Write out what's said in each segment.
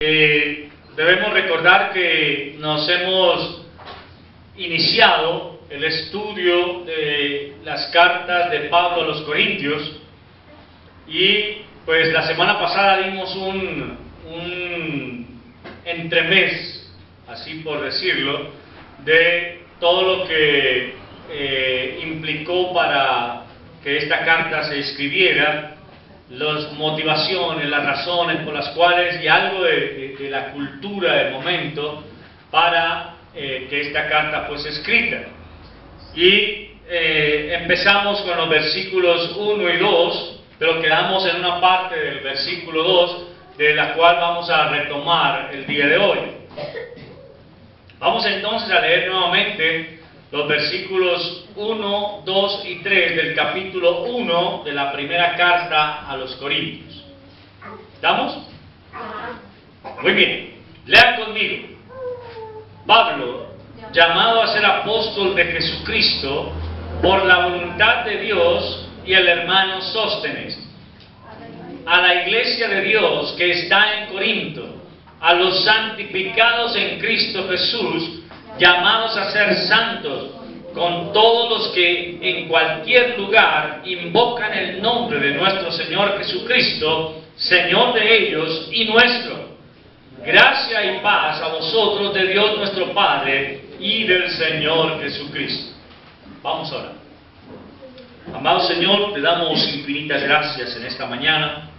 Debemos recordar que nos hemos iniciado el estudio de las cartas de Pablo a los Corintios y pues la semana pasada dimos un entremés, así por decirlo, de todo lo que implicó para que esta carta se escribiera, las motivaciones, las razones por las cuales y algo de la cultura del momento para que esta carta fuese escrita. Y empezamos con los versículos 1 y 2, pero quedamos en una parte del versículo 2 de la cual vamos a retomar el día de hoy. Vamos entonces a leer nuevamente los versículos 1, 2 y 3 del capítulo 1 de la primera carta a los Corintios. ¿Estamos? Muy bien, lean conmigo. Pablo, llamado a ser apóstol de Jesucristo por la voluntad de Dios, y el hermano Sóstenes, a la iglesia de Dios que está en Corinto, a los santificados en Cristo Jesús, llamados a ser santos, con todos los que en cualquier lugar invocan el nombre de nuestro Señor Jesucristo, Señor de ellos y nuestro. Gracia y paz a vosotros de Dios nuestro Padre y del Señor Jesucristo. Vamos ahora. Amado Señor, te damos infinitas gracias en esta mañana,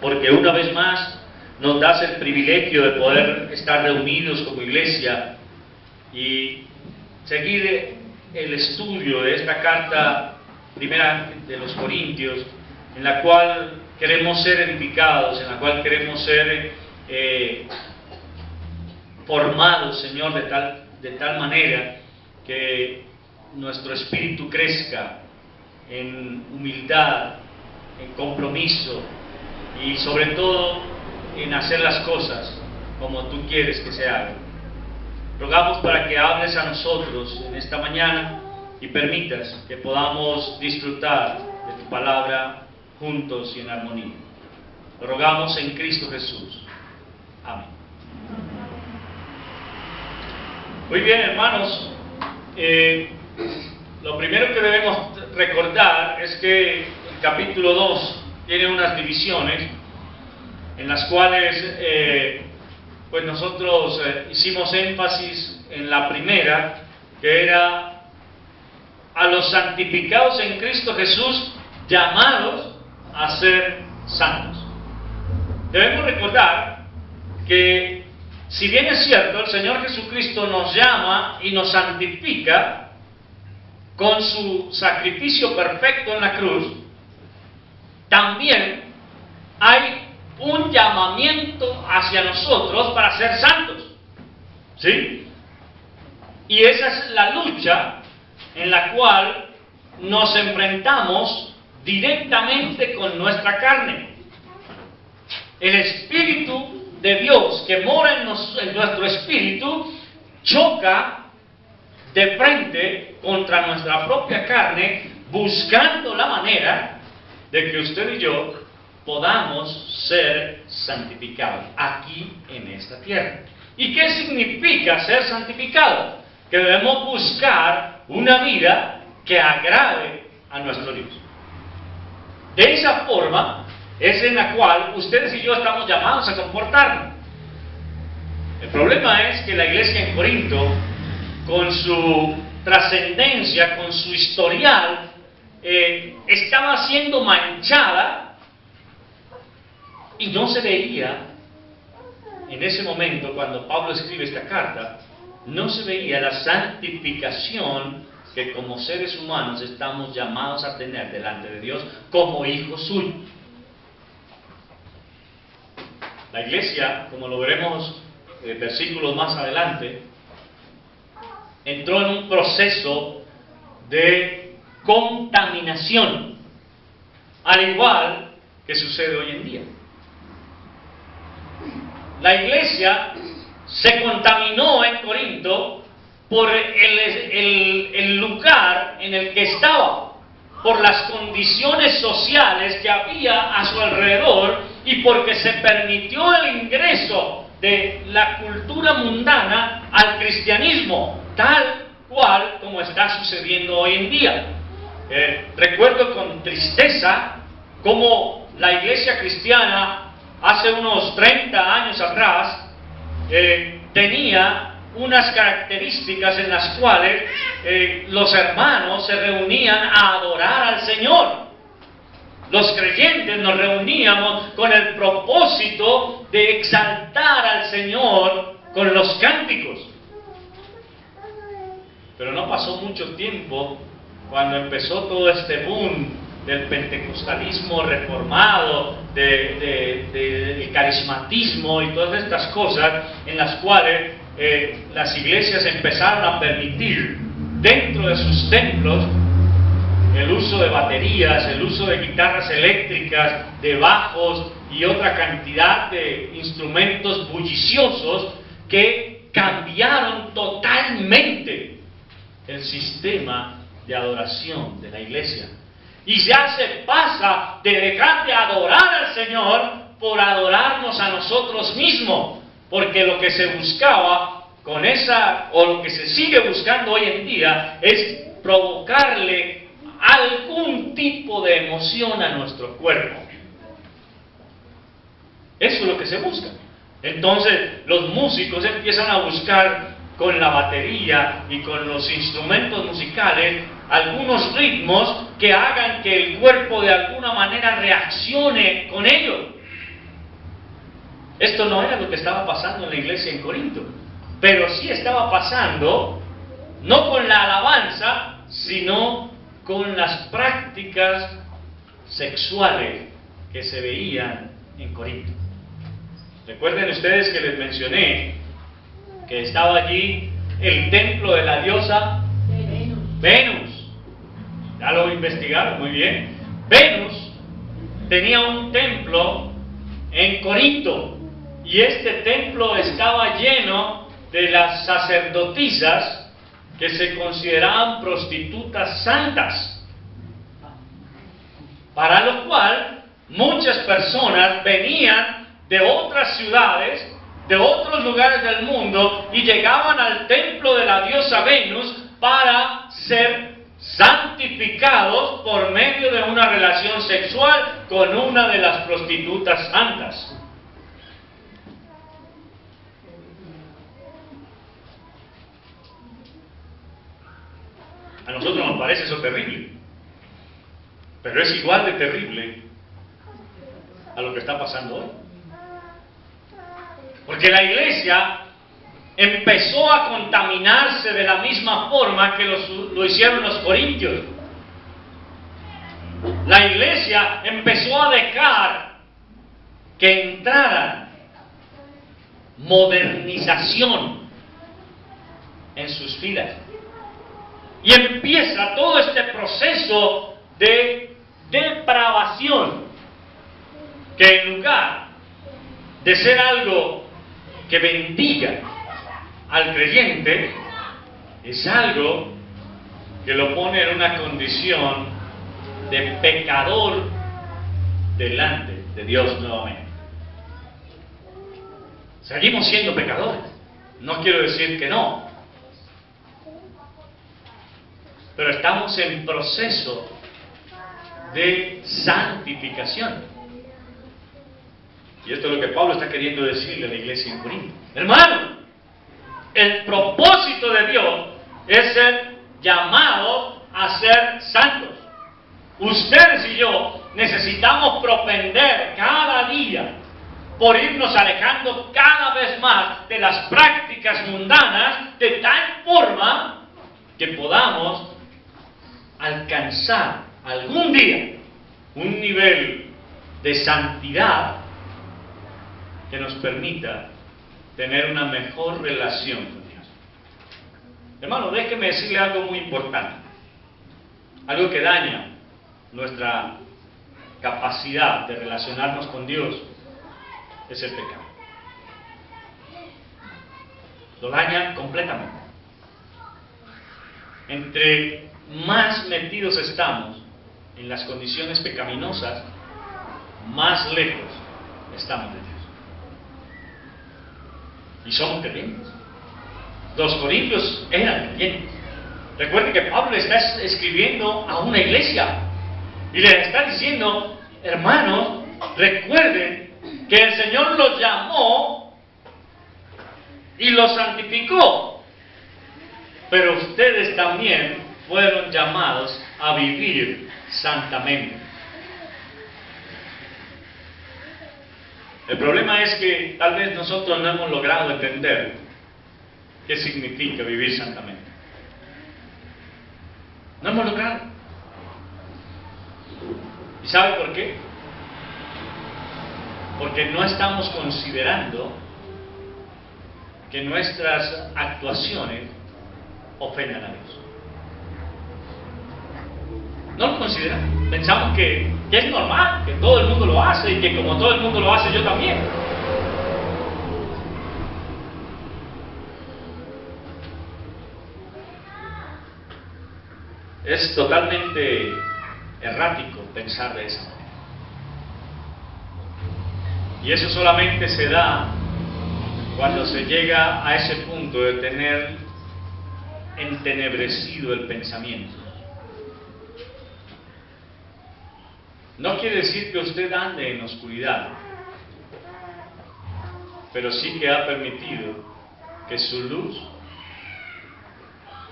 porque una vez más nos das el privilegio de poder estar reunidos como iglesia y seguir el estudio de esta carta primera de los Corintios, en la cual queremos ser edificados, en la cual queremos ser formados, Señor, de tal manera que nuestro espíritu crezca en humildad, en compromiso y sobre todo en hacer las cosas como tú quieres que se hagan. Rogamos para que hables a nosotros en esta mañana y permitas que podamos disfrutar de tu palabra juntos y en armonía. Lo rogamos en Cristo Jesús. Amén. Muy bien, hermanos. Lo primero que debemos recordar es que el capítulo 2 tiene unas divisiones en las cuales pues nosotros hicimos énfasis en la primera, que era a los santificados en Cristo Jesús, llamados a ser santos. Debemos recordar que si bien es cierto, el Señor Jesucristo nos llama y nos santifica con su sacrificio perfecto en la cruz, también hay un llamamiento hacia nosotros para ser santos. ¿Sí? Y esa es la lucha en la cual nos enfrentamos directamente con nuestra carne. El Espíritu de Dios que mora en nuestro espíritu choca de frente contra nuestra propia carne, buscando la manera de que usted y yo podamos ser santificados aquí en esta tierra. ¿Y qué significa ser santificados? Que debemos buscar una vida que agrade a nuestro Dios. De esa forma es en la cual ustedes y yo estamos llamados a comportarnos. El problema es que la iglesia en Corinto, con su trascendencia, con su historial, estaba siendo manchada y no se veía, en ese momento cuando Pablo escribe esta carta, no se veía la santificación que como seres humanos estamos llamados a tener delante de Dios como hijos suyos. La iglesia, como lo veremos versículos más adelante, entró en un proceso de contaminación, al igual que sucede hoy en día. La iglesia se contaminó en Corinto por el lugar en el que estaba, por las condiciones sociales que había a su alrededor y porque se permitió el ingreso de la cultura mundana al cristianismo, tal cual como está sucediendo hoy en día. Recuerdo con tristeza cómo la iglesia cristiana hace unos 30 años atrás tenía unas características en las cuales los hermanos se reunían a adorar al Señor. Los creyentes nos reuníamos con el propósito de exaltar al Señor con los cánticos. Pero no pasó mucho tiempo cuando empezó todo este boom del pentecostalismo reformado, del carismatismo y todas estas cosas en las cuales las iglesias empezaron a permitir dentro de sus templos el uso de baterías, el uso de guitarras eléctricas, de bajos y otra cantidad de instrumentos bulliciosos que cambiaron totalmente el sistema de adoración de la iglesia. Y ya se pasa de dejar de adorar al Señor por adorarnos a nosotros mismos, porque lo que se buscaba con esa, o lo que se sigue buscando hoy en día, es provocarle algún tipo de emoción a nuestro cuerpo. Eso es lo que se busca. Entonces los músicos empiezan a buscar con la batería y con los instrumentos musicales algunos ritmos que hagan que el cuerpo de alguna manera reaccione con ellos. Esto no era lo que estaba pasando en la iglesia en Corinto, pero sí estaba pasando no con la alabanza, sino con las prácticas sexuales que se veían en Corinto. Recuerden ustedes que les mencioné que estaba allí el templo de la diosa Venus. Ya lo investigaron muy bien. Venus tenía un templo en Corinto y este templo estaba lleno de las sacerdotisas que se consideraban prostitutas santas, para lo cual muchas personas venían de otras ciudades, de otros lugares del mundo, y llegaban al templo de la diosa Venus para ser santificados por medio de una relación sexual con una de las prostitutas santas. A nosotros nos parece eso terrible, pero es igual de terrible a lo que está pasando hoy. Porque la iglesia empezó a contaminarse de la misma forma que lo hicieron los corintios. La iglesia empezó a dejar que entrara modernización en sus filas. Y empieza todo este proceso de depravación, que en lugar de ser algo que bendiga al creyente, es algo que lo pone en una condición de pecador delante de Dios nuevamente. Seguimos siendo pecadores, no quiero decir que no, pero estamos en proceso de santificación. Y esto es lo que Pablo está queriendo decirle a la iglesia en Corinto. Hermano, el propósito de Dios es ser llamado a ser santos. Ustedes y yo necesitamos propender cada día por irnos alejando cada vez más de las prácticas mundanas, de tal forma que podamos alcanzar algún día un nivel de santidad que nos permita tener una mejor relación con Dios. Hermano, déjeme decirle algo muy importante, algo que daña nuestra capacidad de relacionarnos con Dios, es el pecado. Lo daña completamente. Entre más metidos estamos en las condiciones pecaminosas, más lejos estamos de Dios. Y somos creyentes. Los corintios eran creyentes. Recuerden que Pablo está escribiendo a una iglesia y les está diciendo: hermanos, recuerden que el Señor los llamó y los santificó, pero ustedes también fueron llamados a vivir santamente. El problema es que tal vez nosotros no hemos logrado entender qué significa vivir santamente. No hemos logrado. ¿Y sabe por qué? Porque no estamos considerando que nuestras actuaciones ofendan a Dios. No lo consideramos. Pensamos que es normal, que todo el mundo lo hace y que como todo el mundo lo hace, yo también. Es totalmente errático pensar de esa manera. Y eso solamente se da cuando se llega a ese punto de tener entenebrecido el pensamiento. No quiere decir que usted ande en oscuridad, pero sí que ha permitido que su luz,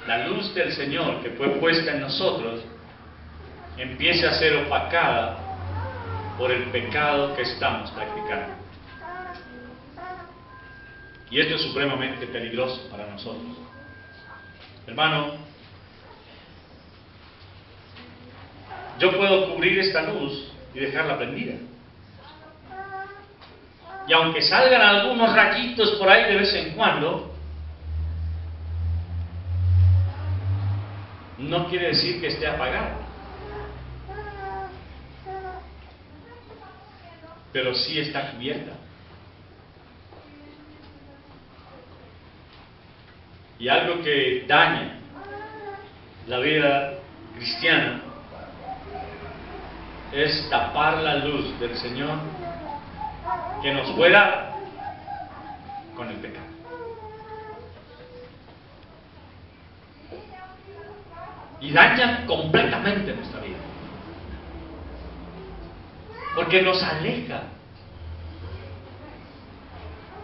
la luz del Señor que fue puesta en nosotros, empiece a ser opacada por el pecado que estamos practicando. Y esto es supremamente peligroso para nosotros. Hermano, yo puedo cubrir esta luz y dejarla prendida. Y aunque salgan algunos rayitos por ahí de vez en cuando, no quiere decir que esté apagada. Pero sí está cubierta. Y algo que daña la vida cristiana es tapar la luz del Señor que nos fue dada con el pecado. Y daña completamente nuestra vida. Porque nos aleja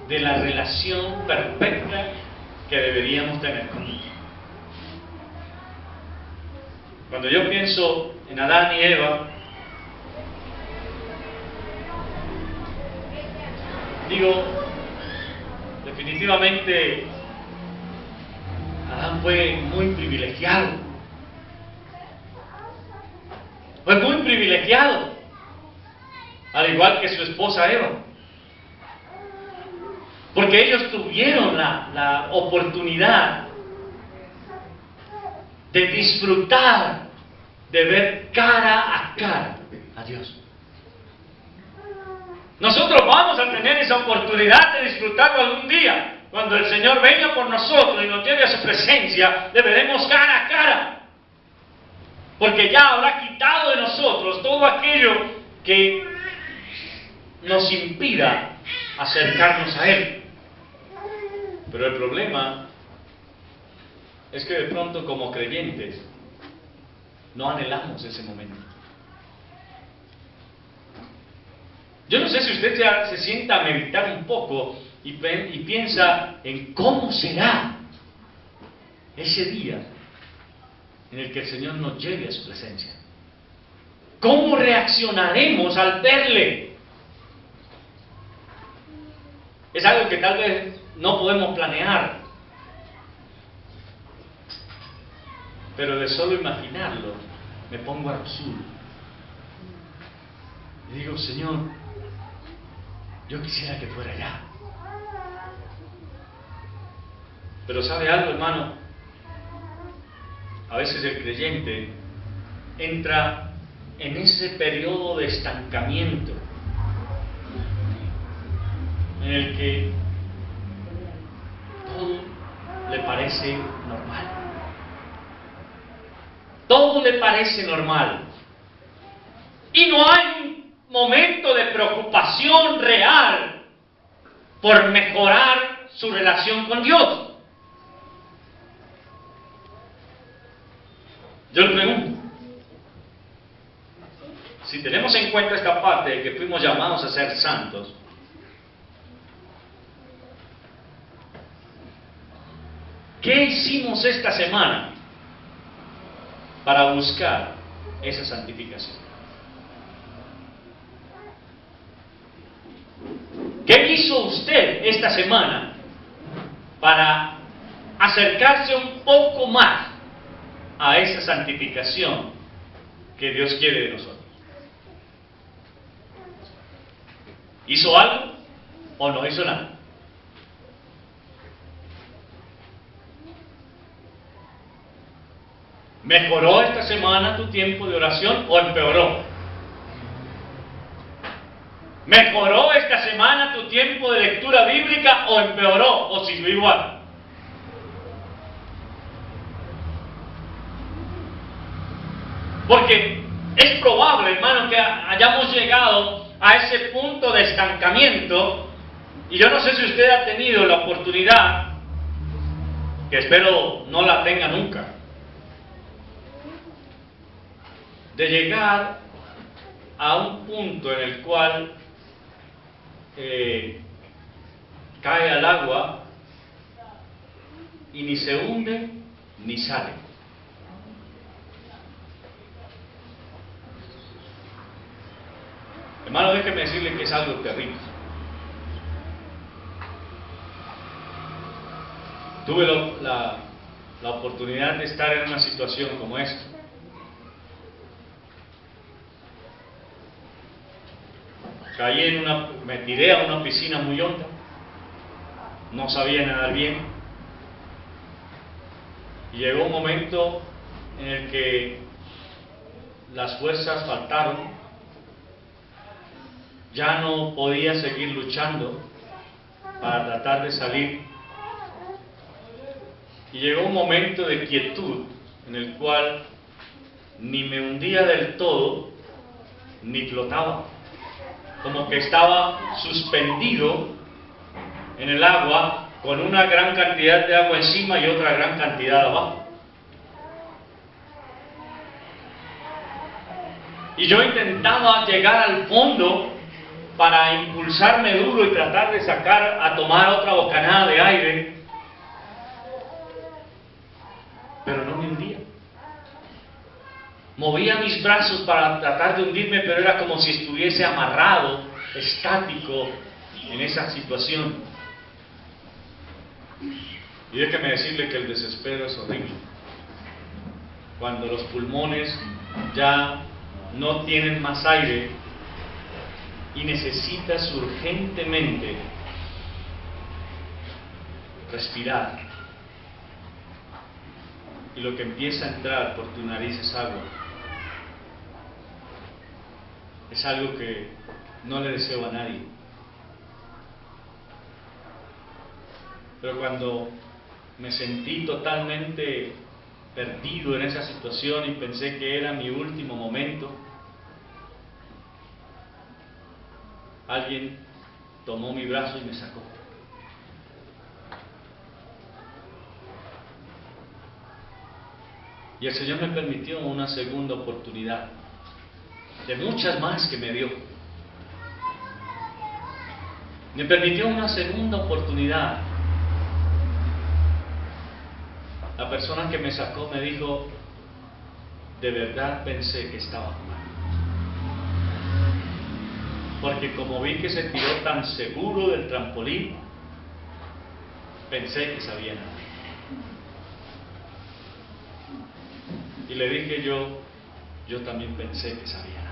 de la relación perfecta que deberíamos tener con Dios. Cuando yo pienso en Adán y Eva, digo, definitivamente Adán fue muy privilegiado. Fue muy privilegiado, al igual que su esposa Eva. Porque ellos tuvieron la oportunidad de disfrutar, de ver cara a cara a Dios. Nosotros vamos a tener esa oportunidad de disfrutarlo algún día. Cuando el Señor venga por nosotros y nos lleve a su presencia, le veremos cara a cara. Porque ya habrá quitado de nosotros todo aquello que nos impida acercarnos a Él. Pero el problema es que de pronto, como creyentes, no anhelamos ese momento. Yo no sé si usted ya se sienta a meditar un poco y piensa en cómo será ese día en el que el Señor nos lleve a su presencia. ¿Cómo reaccionaremos al verle? Es algo que tal vez no podemos planear, pero de solo imaginarlo me pongo absurdo. Y digo, Señor, yo quisiera que fuera allá. Pero ¿sabe algo, hermano? A veces el creyente entra en ese periodo de estancamiento en el que todo le parece normal. Todo le parece normal. Y no hay momento de preocupación real por mejorar su relación con Dios. Yo le pregunto, si tenemos en cuenta esta parte de que fuimos llamados a ser santos, ¿qué hicimos esta semana para buscar esa santificación? ¿Qué hizo usted esta semana para acercarse un poco más a esa santificación que Dios quiere de nosotros? ¿Hizo algo o no hizo nada? ¿Mejoró esta semana tu tiempo de oración o empeoró? ¿Mejoró esta semana tu tiempo de lectura bíblica o empeoró o siguió igual? Porque es probable, hermano, que hayamos llegado a ese punto de estancamiento, y yo no sé si usted ha tenido la oportunidad, que espero no la tenga nunca, de llegar a un punto en el cual cae al agua y ni se hunde ni sale. Hermano, déjeme decirle que es algo terrible. Tuve la oportunidad de estar en una situación como esta. Caí me tiré a una piscina muy honda, no sabía nadar bien, y llegó un momento en el que las fuerzas faltaron, ya no podía seguir luchando para tratar de salir, y llegó un momento de quietud en el cual ni me hundía del todo, ni flotaba. Como que estaba suspendido en el agua con una gran cantidad de agua encima y otra gran cantidad abajo. Y yo intentaba llegar al fondo para impulsarme duro y tratar de a tomar otra bocanada de aire, pero no me hundía. Movía mis brazos para tratar de hundirme, pero era como si estuviese amarrado, estático, en esa situación. Y déjeme decirle que el desespero es horrible. Cuando los pulmones ya no tienen más aire y necesitas urgentemente respirar. Y lo que empieza a entrar por tu nariz es agua. Es algo que no le deseo a nadie. Pero cuando me sentí totalmente perdido en esa situación y pensé que era mi último momento, alguien tomó mi brazo y me sacó. Y el Señor me permitió una segunda oportunidad, de muchas más que me dio. Me permitió una segunda oportunidad. La persona que me sacó me dijo, de verdad pensé que estaba mal. Porque como vi que se tiró tan seguro del trampolín, pensé que sabía nada. Y le dije yo también pensé que sabía nada.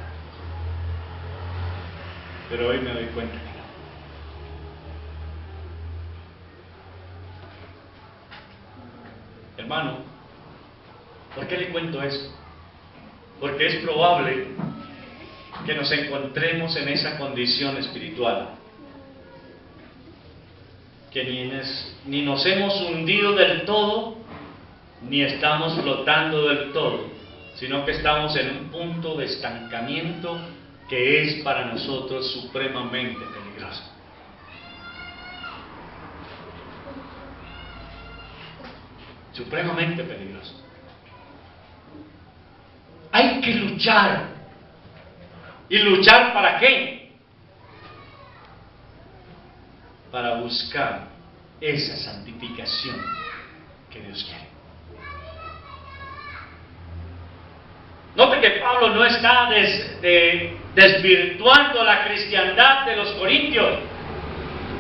Pero hoy me doy cuenta que no. Hermano, ¿por qué le cuento eso? Porque es probable que nos encontremos en esa condición espiritual, que ni nos hemos hundido del todo, ni estamos flotando del todo, sino que estamos en un punto de estancamiento que es para nosotros supremamente peligroso. Supremamente peligroso. Hay que luchar. ¿Y luchar para qué? Para buscar esa santificación que Dios quiere. Note que Pablo no está desvirtuando la cristiandad de los corintios.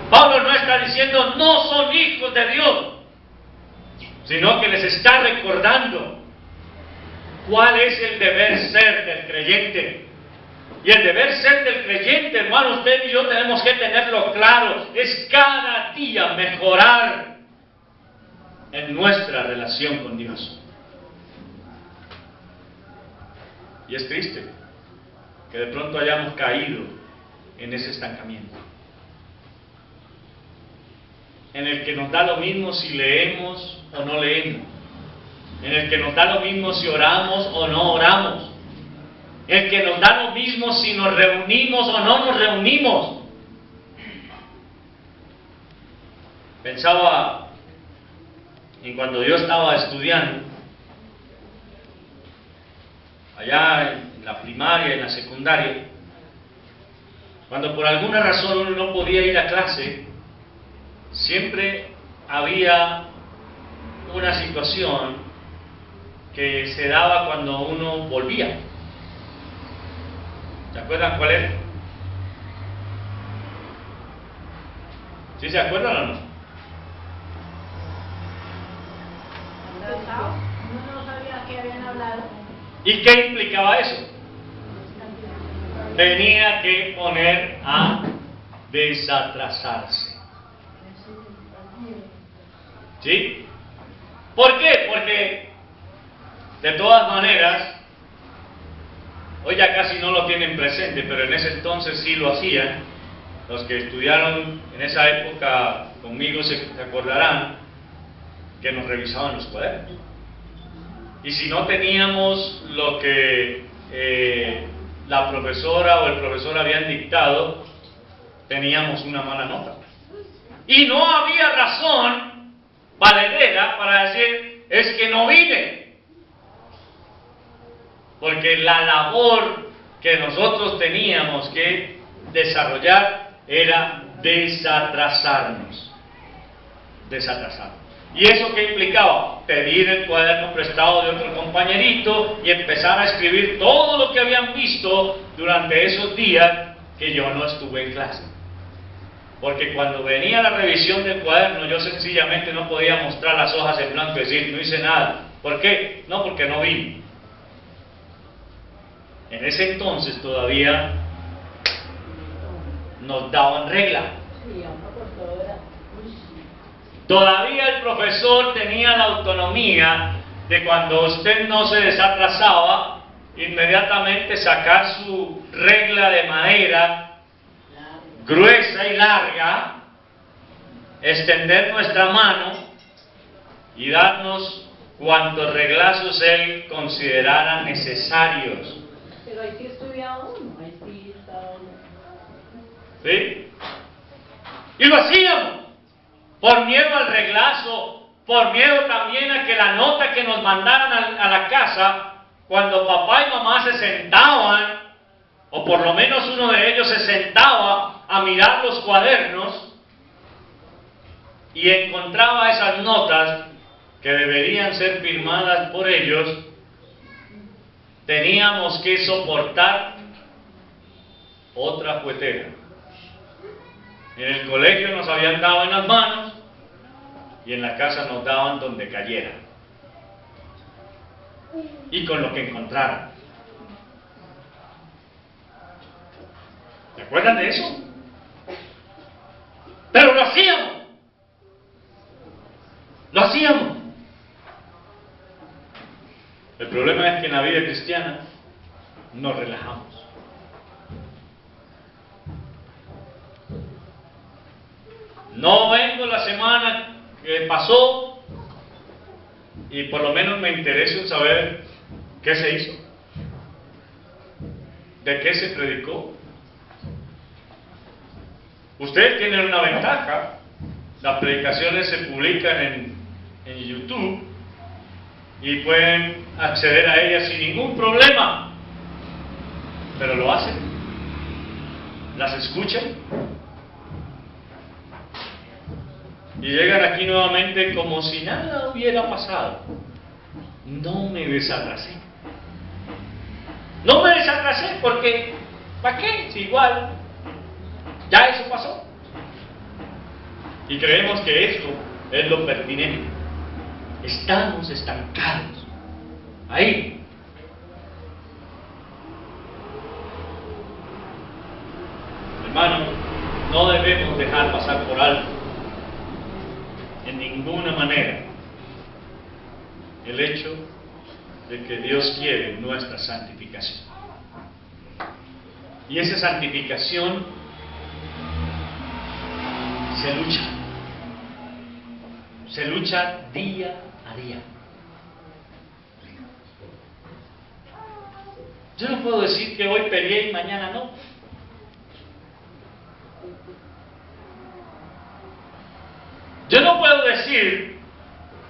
Pablo no está diciendo no son hijos de Dios, sino que les está recordando cuál es el deber ser del creyente. Y el deber ser del creyente, hermano, usted y yo tenemos que tenerlo claro, es cada día mejorar en nuestra relación con Dios. Y es triste que de pronto hayamos caído en ese estancamiento, en el que nos da lo mismo si leemos o no leemos, en el que nos da lo mismo si oramos o no oramos, en el que nos da lo mismo si nos reunimos o no nos reunimos. Pensaba en cuando yo estaba estudiando, allá en la primaria, en la secundaria, cuando por alguna razón uno no podía ir a clase, siempre había una situación que se daba cuando uno volvía. ¿Se acuerdan cuál era? ¿Sí se acuerdan o no? Uno no sabía qué habían hablado. ¿Y qué implicaba eso? Tenía que poner a desatrasarse. ¿Sí? ¿Por qué? Porque de todas maneras, hoy ya casi no lo tienen presente, pero en ese entonces sí lo hacían. Los que estudiaron en esa época conmigo se acordarán que nos revisaban los cuadernos. Y si no teníamos lo que la profesora o el profesor habían dictado, teníamos una mala nota. Y no había razón valedera para decir, es que no vine. Porque la labor que nosotros teníamos que desarrollar era desatrasarnos. ¿Y eso qué implicaba? Pedir el cuaderno prestado de otro compañerito y empezar a escribir todo lo que habían visto durante esos días que yo no estuve en clase. Porque cuando venía la revisión del cuaderno, yo sencillamente no podía mostrar las hojas en blanco y decir, no hice nada. ¿Por qué? No, porque no vine. En ese entonces todavía nos daban regla. Todavía el profesor tenía la autonomía de cuando usted no se desatrasaba, inmediatamente sacar su regla de madera gruesa y larga, extender nuestra mano y darnos cuantos reglazos él considerara necesarios. Pero ahí sí estudiaba uno, ahí sí estaba uno. ¿Sí? Y lo hacíamos. Por miedo al reglazo, por miedo también a que la nota que nos mandaran a la casa, cuando papá y mamá se sentaban, o por lo menos uno de ellos se sentaba a mirar los cuadernos y encontraba esas notas que deberían ser firmadas por ellos, teníamos que soportar otra fuetera. En el colegio nos habían dado en las manos y en la casa nos daban donde cayera y con lo que encontraran. ¿Se acuerdan de eso? Pero lo hacíamos. Lo hacíamos. El problema es que en la vida cristiana nos relajamos. No vengo la semana que pasó y por lo menos me interesa en saber qué se hizo. ¿De qué se predicó? Ustedes tienen una ventaja. Las predicaciones se publican en YouTube y pueden acceder a ellas sin ningún problema. Pero lo hacen. Las escuchan. Y llegan aquí nuevamente como si nada hubiera pasado. No me desatrasé. No me desatrasé porque, ¿para qué? Si igual, ya eso pasó. Y creemos que esto es lo pertinente. Estamos estancados. Ahí. Hermano, no debemos dejar pasar por alto, en ninguna manera, el hecho de que Dios quiere nuestra santificación. Y esa santificación se lucha. Se lucha día a día. Yo no puedo decir que hoy peleé y mañana no. Yo no puedo decir,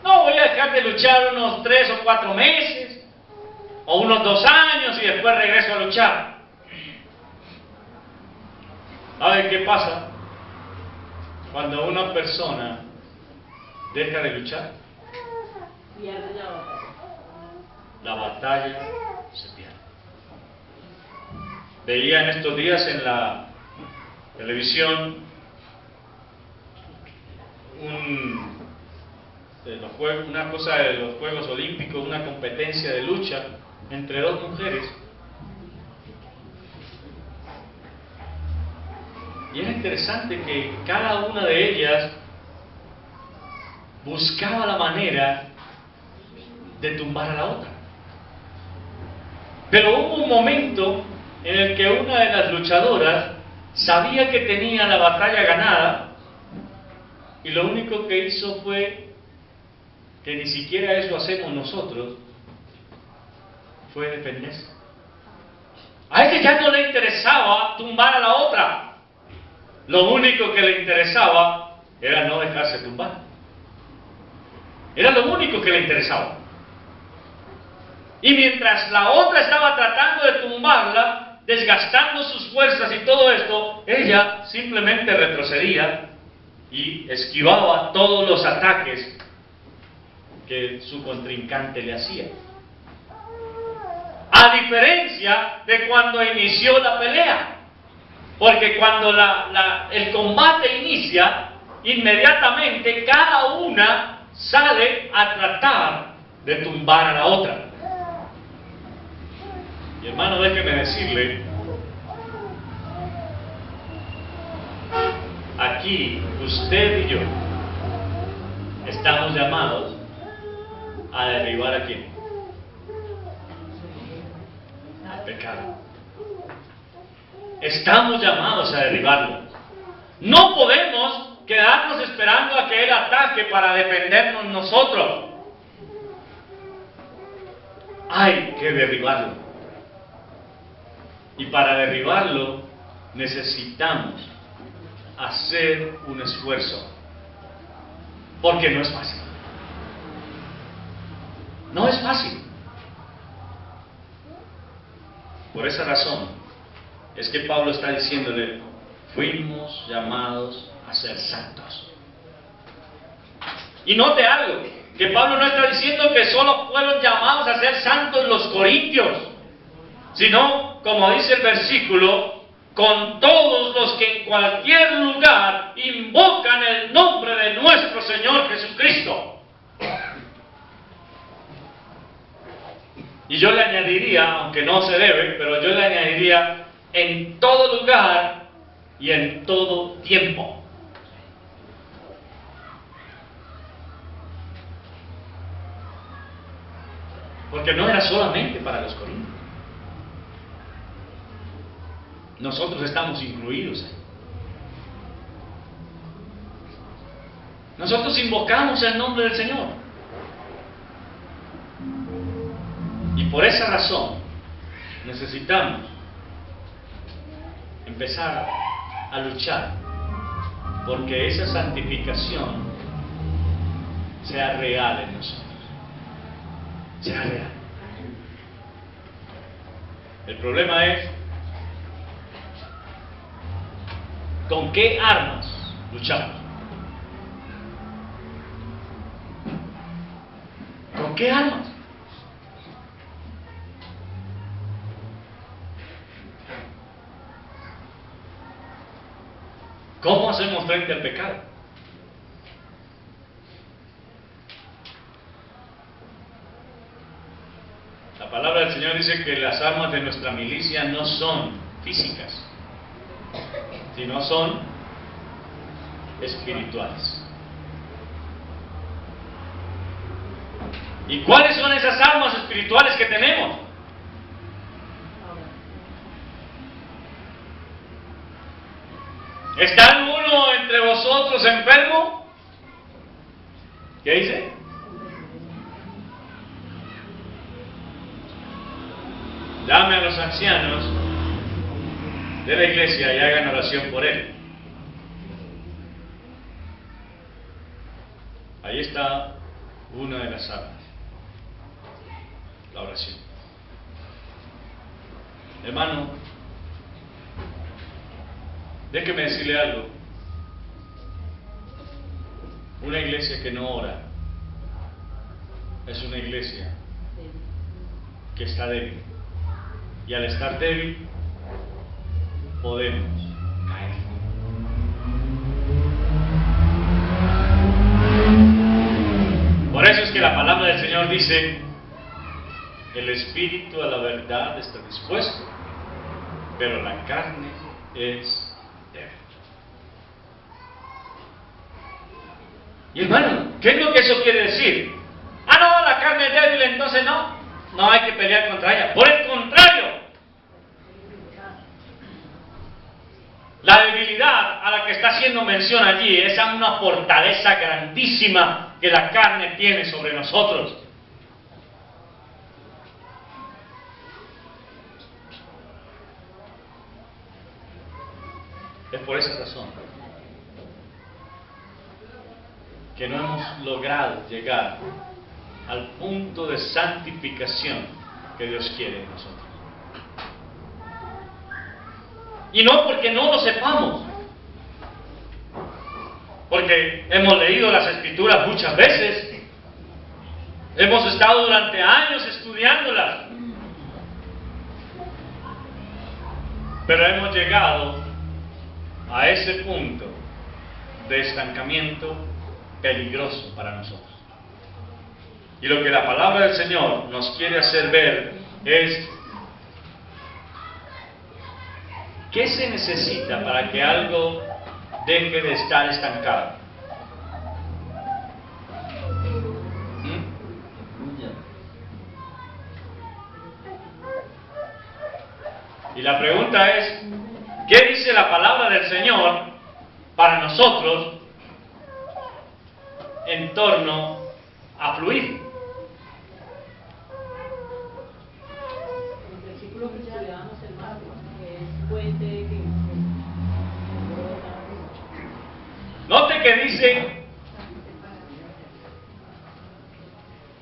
no, voy a dejar de luchar unos 3 o 4 meses, o unos 2 años y después regreso a luchar. ¿Sabe qué pasa? Cuando una persona deja de luchar, Pierde la batalla. la batalla se pierde. Veía en estos días en la televisión una cosa de los Juegos Olímpicos, una competencia de lucha entre 2 mujeres. Y era interesante que cada una de ellas buscaba la manera de tumbar a la otra. Pero hubo un momento en el que una de las luchadoras sabía que tenía la batalla ganada y lo único que hizo fue, que ni siquiera eso hacemos nosotros, fue defenderse. A ella ya no le interesaba tumbar a la otra. Lo único que le interesaba era no dejarse tumbar. Era lo único que le interesaba. Y mientras la otra estaba tratando de tumbarla, desgastando sus fuerzas y todo esto, ella simplemente retrocedía y esquivaba todos los ataques que su contrincante le hacía. A diferencia de cuando inició la pelea. Porque cuando el combate inicia, inmediatamente cada una sale a tratar de tumbar a la otra. Y hermano, déjeme decirle, aquí usted y yo estamos llamados a derribar a quién? Al pecado. Estamos llamados a derribarlo. No podemos quedarnos esperando a que Él ataque para defendernos nosotros. Hay que derribarlo. Y para derribarlo necesitamos hacer un esfuerzo. Porque no es fácil. No es fácil. Por esa razón es que Pablo está diciéndole, fuimos llamados a ser santos. Y note algo, que Pablo no está diciendo que solo fueron llamados a ser santos los corintios, sino, como dice el versículo, con todos los que en cualquier lugar invocan el nombre de nuestro Señor Jesucristo. Y yo le añadiría, aunque no se debe, pero yo le añadiría, en todo lugar y en todo tiempo. Porque no era solamente para los corintios. Nosotros estamos incluidos ahí. Nosotros invocamos el nombre del Señor. Y por esa razón necesitamos empezar a luchar porque esa santificación sea real en nosotros. Sea real. El problema es ¿con qué armas luchamos? ¿Con qué armas? ¿Cómo hacemos frente al pecado? La palabra del Señor dice que las armas de nuestra milicia no son físicas, sino son espirituales. ¿Y cuáles son esas armas espirituales que tenemos? ¿Está alguno entre vosotros enfermo? ¿Qué dice? Llame a los ancianos de la iglesia y hagan oración por él. Ahí está una de las armas, la oración. Hermano, déjeme decirle algo. Una iglesia que no ora es una iglesia que está débil. Y al estar débil, podemos caer. Por eso es que la palabra del Señor dice: el espíritu a la verdad está dispuesto, pero la carne es débil. Y hermano, ¿qué es lo que eso quiere decir? Ah, no, la carne es débil, entonces no hay que pelear contra ella. Por el contrario, la debilidad a la que está haciendo mención allí es a una fortaleza grandísima que la carne tiene sobre nosotros. Es por esa razón que no hemos logrado llegar al punto de santificación que Dios quiere en nosotros. Y no porque no lo sepamos, porque hemos leído las Escrituras muchas veces, hemos estado durante años estudiándolas, pero hemos llegado a ese punto de estancamiento peligroso para nosotros. Y lo que la palabra del Señor nos quiere hacer ver es: ¿qué se necesita para que algo deje de estar estancado? Y la pregunta es: ¿qué dice la palabra del Señor para nosotros en torno a fluir? El versículo que estudiábamos en Marcos, que es fuente que Note que dice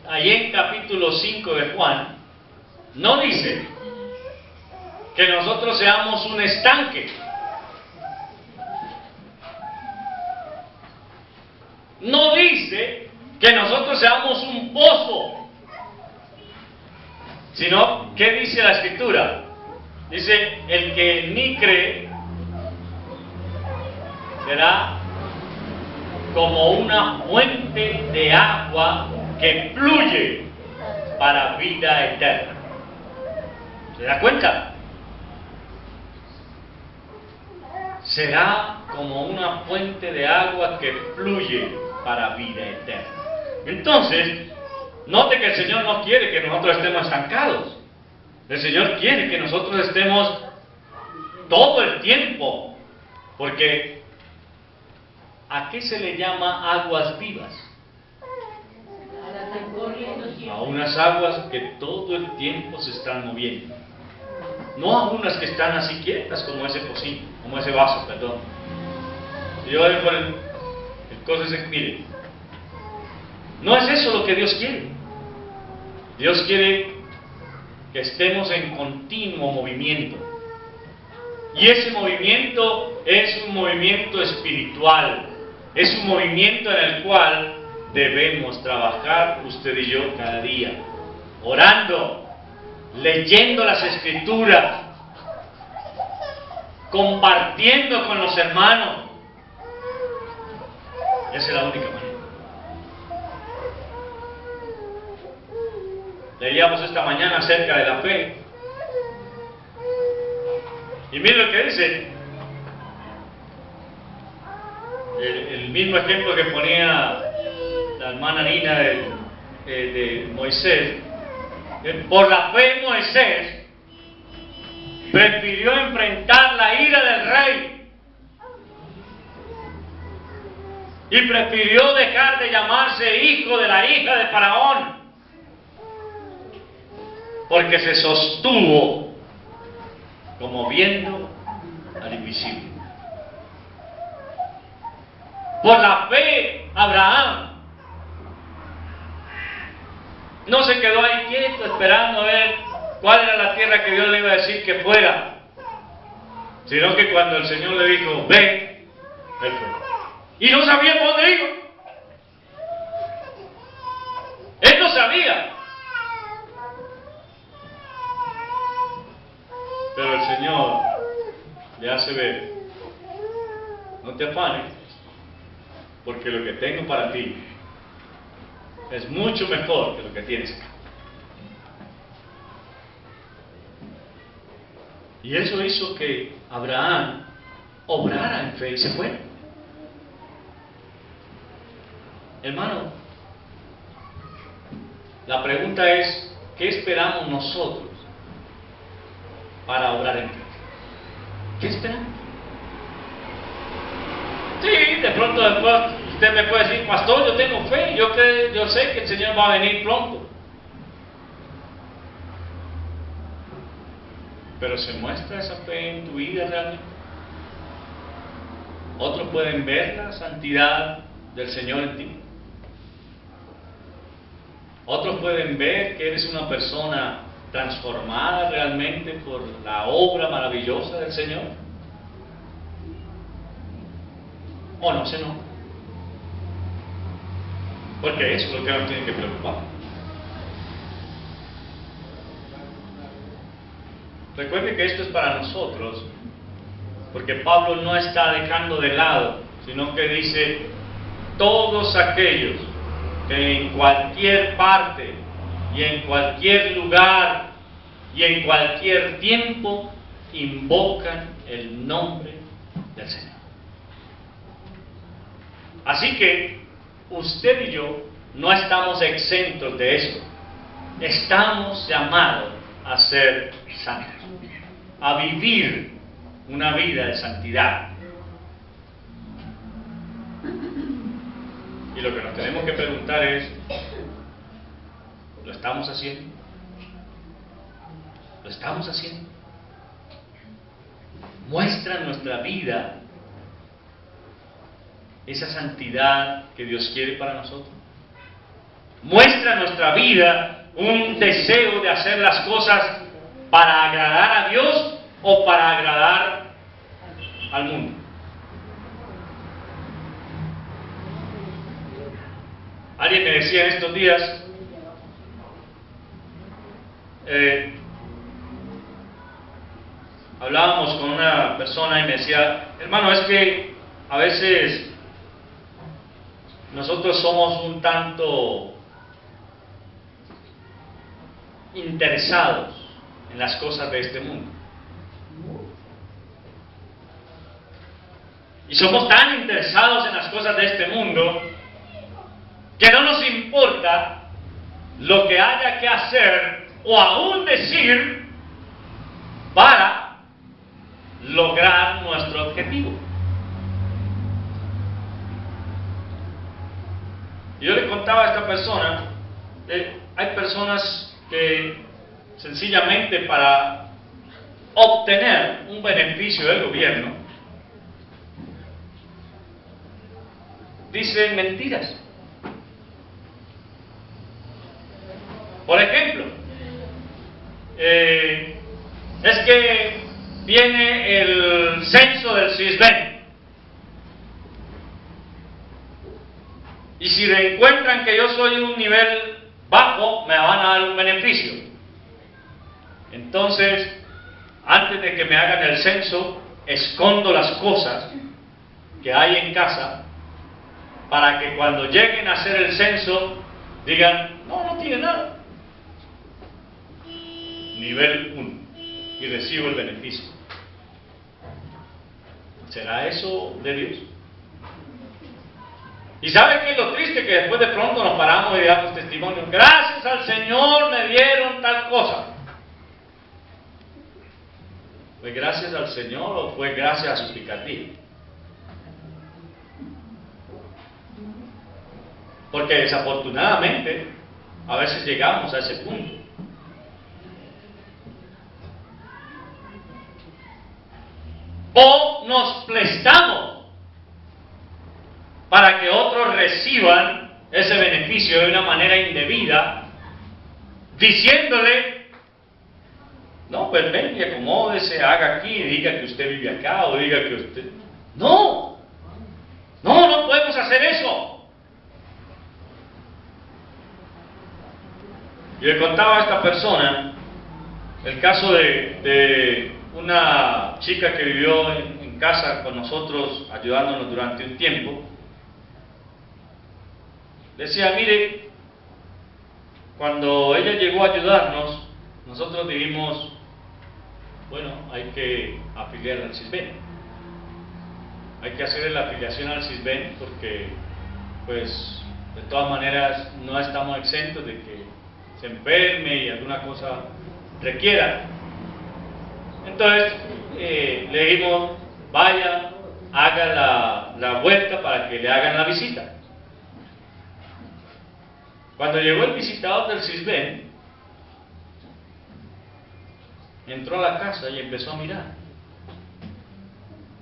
ahí en capítulo 5 de Juan, no dice que nosotros seamos un estanque. No dice que nosotros seamos un pozo. Sino, ¿qué dice la Escritura? Dice: el que en mí cree será como una fuente de agua que fluye para vida eterna. ¿Se da cuenta? Será como una fuente de agua que fluye para vida eterna. Entonces, note que el Señor no quiere que nosotros estemos estancados. El Señor quiere que nosotros estemos todo el tiempo. Porque ¿a qué se le llama aguas vivas? corriendo A siempre. unas aguas que todo el tiempo se están moviendo. no a unas que están así quietas como ese pocillo, como ese vaso, perdón. Yo dejo el coso ese, mire, no es eso lo que Dios quiere. Dios quiere que estemos en continuo movimiento. Y ese movimiento es un movimiento espiritual. Es un movimiento en el cual debemos trabajar usted y yo cada día. Orando, leyendo las Escrituras, compartiendo con los hermanos. Esa es la única manera. Leíamos esta mañana acerca de la fe. Y miren lo que dice. El mismo ejemplo que ponía la hermana Nina de Moisés. Por la fe Moisés prefirió enfrentar la ira del rey y prefirió dejar de llamarse hijo de la hija de Faraón, porque se sostuvo como viendo al invisible. Por la fe Abraham no se quedó ahí quieto esperando a ver cuál era la tierra que Dios le iba a decir que fuera, sino que cuando el Señor le dijo, ven, él fue. Y no sabía por dónde iba. Él no sabía. Pero el Señor le hace ver, no te afanes, porque lo que tengo para ti es mucho mejor que lo que tienes acá. Y eso hizo que Abraham obrara en fe y se fue. Hermano, la pregunta es, ¿qué esperamos nosotros para obrar en fe? ¿Qué esperamos? Sí, de pronto después usted me puede decir, pastor, yo tengo fe, yo sé que el Señor va a venir pronto. Pero ¿se muestra esa fe en tu vida realmente? Otros pueden ver la santidad del Señor en ti. Otros pueden ver que eres una persona transformada realmente por la obra maravillosa del Señor. ¿O no se nota? Porque eso es lo que nos tiene que preocupar. Recuerde que esto es para nosotros, porque Pablo no está dejando de lado, sino que dice, todos aquellos que en cualquier parte y en cualquier lugar y en cualquier tiempo invocan el nombre del Señor. Así que usted y yo no estamos exentos de eso. Estamos llamados a ser santos, a vivir una vida de santidad. Y lo que nos tenemos que preguntar es, ¿lo estamos haciendo? ¿Lo estamos haciendo? ¿Muestra nuestra vida esa santidad que Dios quiere para nosotros? ¿Muestra nuestra vida un deseo de hacer las cosas para agradar a Dios o para agradar al mundo? Alguien me decía en estos días, hablábamos con una persona y me decía, hermano, es que a veces nosotros somos un tanto interesados en las cosas de este mundo. Y somos tan interesados en las cosas de este mundo que no nos importa lo que haya que hacer o aún decir para lograr nuestro objetivo. Y yo le contaba a esta persona, hay personas que sencillamente para obtener un beneficio del gobierno, dicen mentiras. Por ejemplo, es que viene el censo del CISBEN y si encuentran que yo soy un nivel bajo, me van a dar un beneficio. Entonces, antes de que me hagan el censo, escondo las cosas que hay en casa para que cuando lleguen a hacer el censo digan, no tiene nada. Nivel 1 y recibo el beneficio. ¿Será eso de Dios? ¿Y sabe qué es lo triste? Que después de pronto nos paramos y damos testimonio. Gracias al Señor me dieron tal cosa. ¿Fue gracias al Señor o fue gracias a su picardía? Porque desafortunadamente a veces llegamos a ese punto. O nos prestamos para que otros reciban ese beneficio de una manera indebida, diciéndole, no, pues ven y acomódese, haga aquí, diga que usted vive acá, o diga que usted... No podemos hacer eso. Y le contaba a esta persona el caso de una chica que vivió en casa con nosotros, ayudándonos durante un tiempo. Decía, mire, cuando ella llegó a ayudarnos, nosotros dijimos, bueno, hay que afiliar al CISBEN. Hay que hacerle la afiliación al CISBEN porque, pues, de todas maneras no estamos exentos de que se enferme y alguna cosa requiera. Entonces, le dijimos, vaya, haga la vuelta para que le hagan la visita. Cuando llegó el visitador del CISBEN, entró a la casa y empezó a mirar.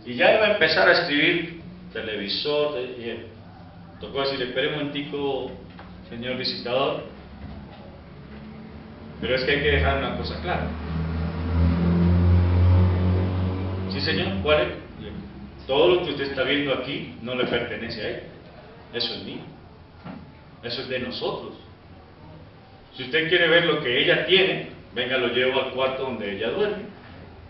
Y ya iba a empezar a escribir televisor, tocó decirle, espere un momentico, señor visitador, pero es que hay que dejar una cosa clara. Sí, señor, ¿cuál es? Todo lo que usted está viendo aquí no le pertenece a él. Eso es mío. Eso es de nosotros. Si usted quiere ver lo que ella tiene, venga, lo llevo al cuarto donde ella duerme.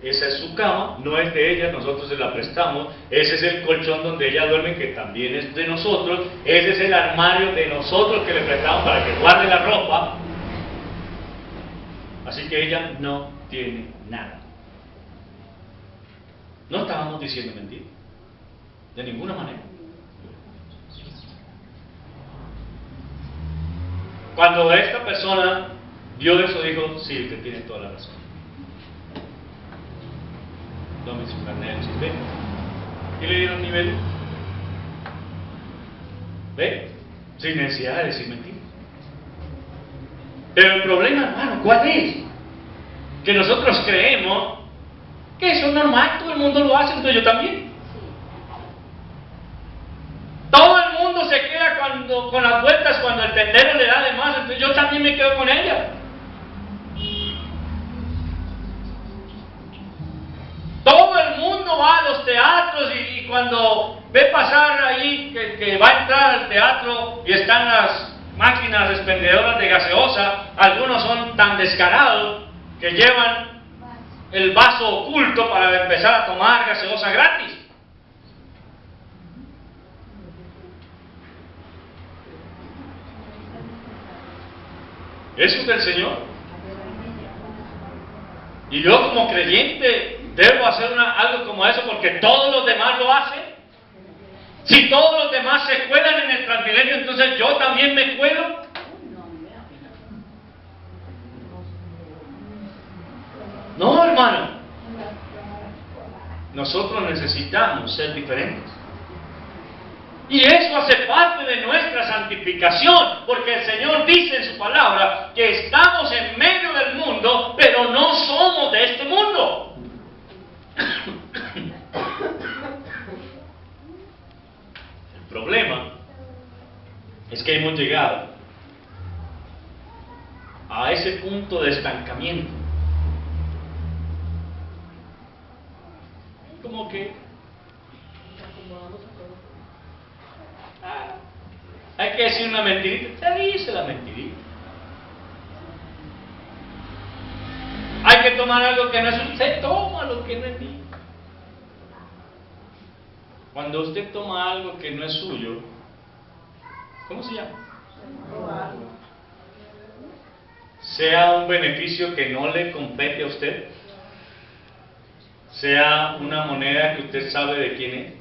Esa es su cama, no es de ella, nosotros se la prestamos. Ese es el colchón donde ella duerme, que también es de nosotros. Ese es el armario de nosotros que le prestamos para que guarde la ropa. Así que ella no tiene nada. No estábamos diciendo mentira, de ninguna manera. Cuando esta persona vio eso, dijo, sí, usted tiene toda la razón. Tome su carnet del CISBEN. Y le dieron nivel 1. ¿Ve? Sin necesidad de decir mentiras. Pero el problema, hermano, ¿cuál es? Que nosotros creemos que eso es normal, todo el mundo lo hace, entonces yo también. Todo el mundo se queda con las vueltas cuando el tendero le da de más, entonces yo también me quedo con ella. Todo el mundo va a los teatros y cuando ve pasar ahí que va a entrar al teatro y están las máquinas expendedoras de gaseosa, algunos son tan descarados que llevan el vaso oculto para empezar a tomar gaseosa gratis. Eso es del Señor. Y yo como creyente debo hacer algo como eso porque todos los demás lo hacen. Si todos los demás se cuelan en el Transmilenio, entonces yo también me cuelo. No, hermano. Nosotros necesitamos ser diferentes. Y eso hace parte de nuestra santificación, porque el Señor dice en su palabra que estamos en medio del mundo, pero no somos de este mundo. es que hemos llegado a ese punto de estancamiento. Como que hay que decir una mentirita, se dice la mentirita. Hay que tomar algo que no es suyo, se toma lo que no es mío. Cuando usted toma algo que no es suyo, ¿cómo se llama? Sea un beneficio que no le compete a usted, sea una moneda que usted sabe de quién es,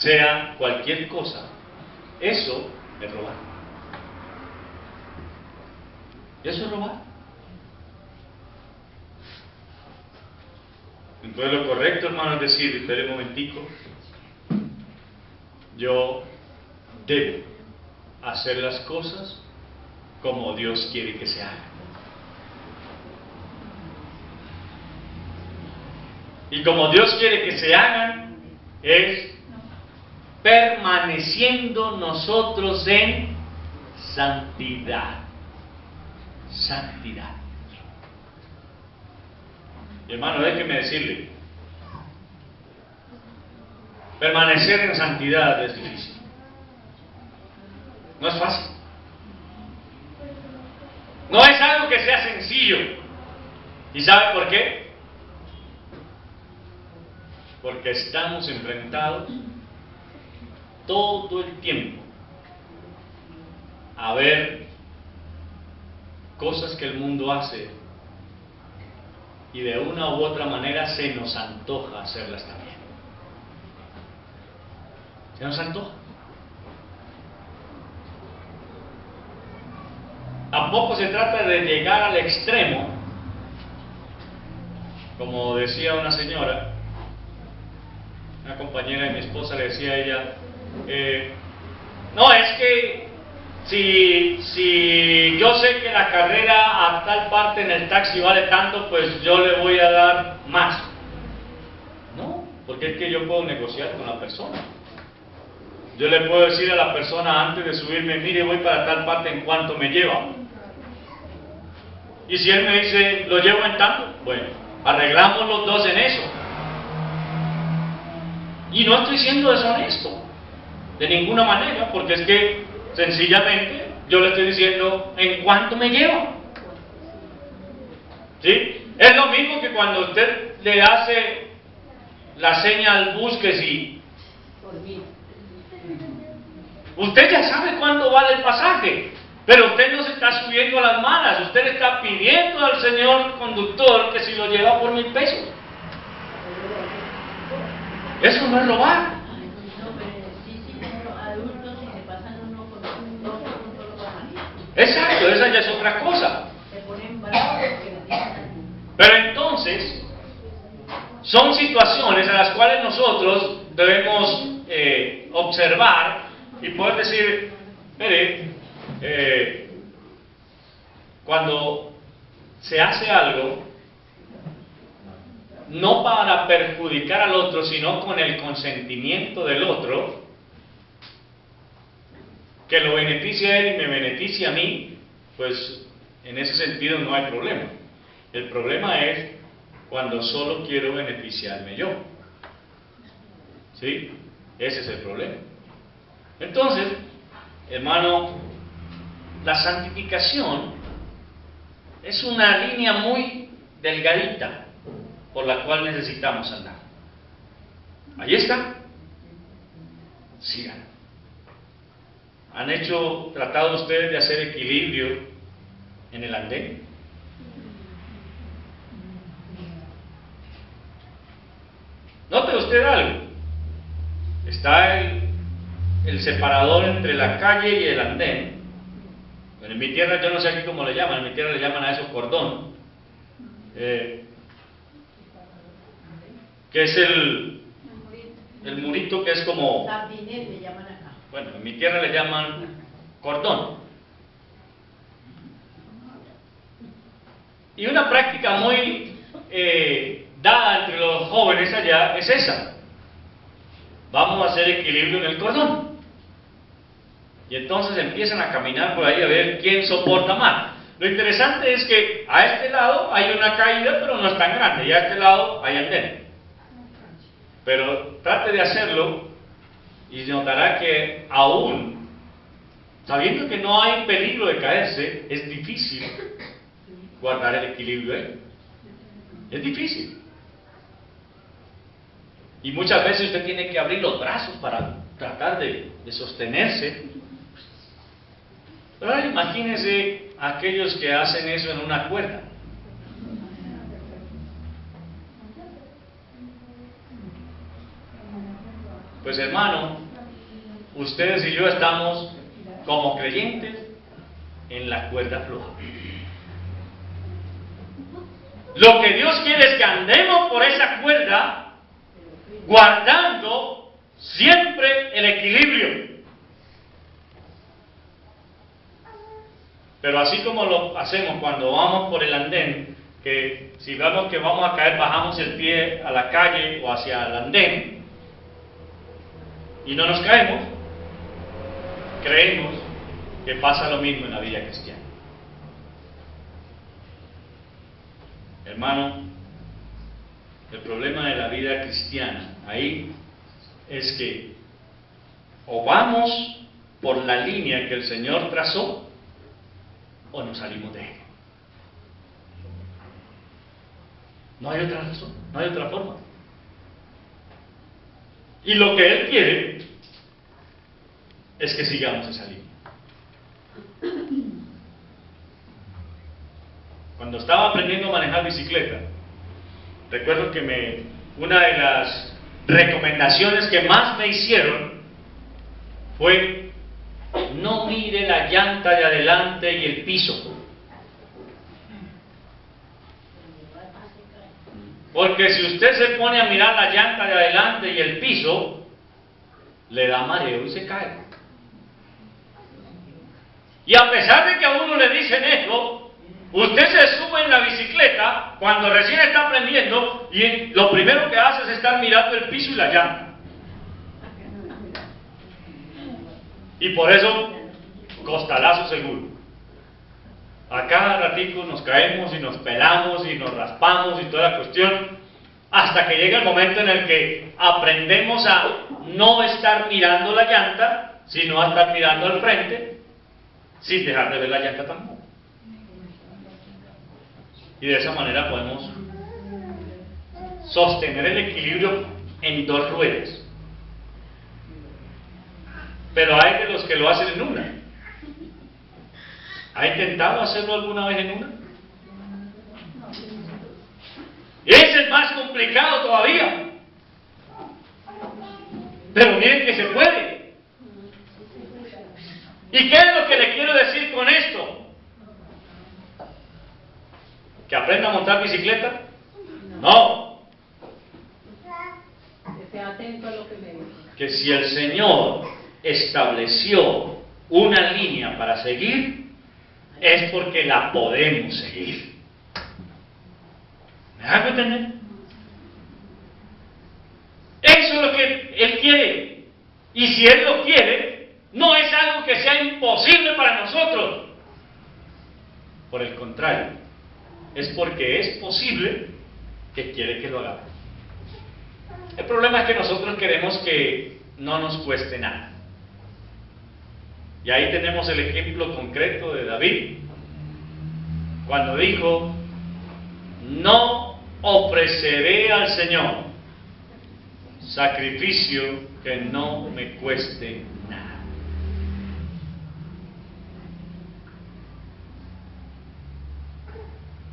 sea cualquier cosa, eso es robar. Eso es robar. Entonces lo correcto, hermano, es decir, espere un momentico, yo debo hacer las cosas como Dios quiere que se hagan. Y como Dios quiere que se hagan es permaneciendo nosotros en santidad. Santidad. Y hermano, déjeme decirle, permanecer en santidad es difícil. No es fácil. No es algo que sea sencillo. ¿Y sabe por qué? Porque estamos enfrentados todo el tiempo a ver cosas que el mundo hace y de una u otra manera se nos antoja hacerlas también. Se nos antoja. Tampoco se trata de llegar al extremo, como decía una señora, una compañera de mi esposa, le decía a ella, no, es que si yo sé que la carrera a tal parte en el taxi vale tanto, pues yo le voy a dar más. No, porque es que yo puedo negociar con la persona. Yo le puedo decir a la persona antes de subirme, mire, voy para tal parte, ¿en cuánto me lleva? Y si él me dice, lo llevo en tanto, bueno, arreglamos los dos en eso. Y no estoy siendo deshonesto, de ninguna manera, porque es que sencillamente yo le estoy diciendo, ¿en cuánto me lleva? ¿Sí? Es lo mismo que cuando usted le hace la seña al bus que si usted ya sabe cuánto vale el pasaje, pero usted no se está subiendo a las malas, usted le está pidiendo al señor conductor que si lo lleva por 1,000 pesos. Eso no es robar. Exacto, esa ya es otra cosa. Pero entonces, son situaciones a las cuales nosotros debemos observar y poder decir, mire, cuando se hace algo, no para perjudicar al otro, sino con el consentimiento del otro, que lo beneficie a él y me beneficie a mí, pues en ese sentido no hay problema. El problema es cuando solo quiero beneficiarme yo. ¿Sí? Ese es el problema. Entonces, hermano, la santificación es una línea muy delgadita por la cual necesitamos andar. Ahí está. Sigan. ¿Han tratado ustedes de hacer equilibrio en el andén? Note usted algo. Está el separador entre la calle y el andén. Bueno, en mi tierra, yo no sé aquí cómo le llaman, en mi tierra le llaman a eso cordón. Que es el murito que es como... Sardinel le llaman acá. Bueno, en mi tierra le llaman cordón. Y una práctica muy dada entre los jóvenes allá es esa. Vamos a hacer equilibrio en el cordón. Y entonces empiezan a caminar por ahí a ver quién soporta más. Lo interesante es que a este lado hay una caída, pero no es tan grande, y a este lado hay andén. Pero trate de hacerlo y notará que aún, sabiendo que no hay peligro de caerse, es difícil guardar el equilibrio ahí. Es difícil. Y muchas veces usted tiene que abrir los brazos para tratar de sostenerse. Pero ahora imagínense aquellos que hacen eso en una cuerda. Pues hermano, ustedes y yo estamos como creyentes en la cuerda floja. Lo que Dios quiere es que andemos por esa cuerda guardando siempre el equilibrio. Pero así como lo hacemos cuando vamos por el andén, que si vemos que vamos a caer, bajamos el pie a la calle o hacia el andén y no nos caemos, creemos que pasa lo mismo en la vida cristiana. Hermano, el problema de la vida cristiana ahí es que o vamos por la línea que el Señor trazó o nos salimos de él. No hay otra razón, no hay otra forma. Y lo que Él quiere es que sigamos esa línea. Cuando estaba aprendiendo a manejar bicicleta, recuerdo que una de las recomendaciones que más me hicieron fue: no mire la llanta de adelante y el piso. Porque si usted se pone a mirar la llanta de adelante y el piso, le da mareo y se cae. Y a pesar de que a uno le dicen eso, usted se sube en la bicicleta cuando recién está aprendiendo y lo primero que hace es estar mirando el piso y la llanta. Y por eso, costalazo seguro. A cada ratico nos caemos y nos pelamos y nos raspamos y toda la cuestión, hasta que llega el momento en el que aprendemos a no estar mirando la llanta, sino a estar mirando al frente, sin dejar de ver la llanta tampoco. Y de esa manera podemos sostener el equilibrio en dos ruedas. Pero hay de los que lo hacen en una. ¿Ha intentado hacerlo alguna vez en una? Ese es más complicado todavía. Pero miren que se puede. ¿Y qué es lo que le quiero decir con esto? ¿Que aprenda a montar bicicleta? No. Que sea atento a lo que me dice. Que si el Señor estableció una línea para seguir, es porque la podemos seguir. ¿Me hago entender? Eso es lo que Él quiere. Y si Él lo quiere, no es algo que sea imposible para nosotros. Por el contrario, es porque es posible que quiere que lo hagamos. El problema es que nosotros queremos que no nos cueste nada. Y ahí tenemos el ejemplo concreto de David, cuando dijo: no ofreceré al Señor sacrificio que no me cueste nada.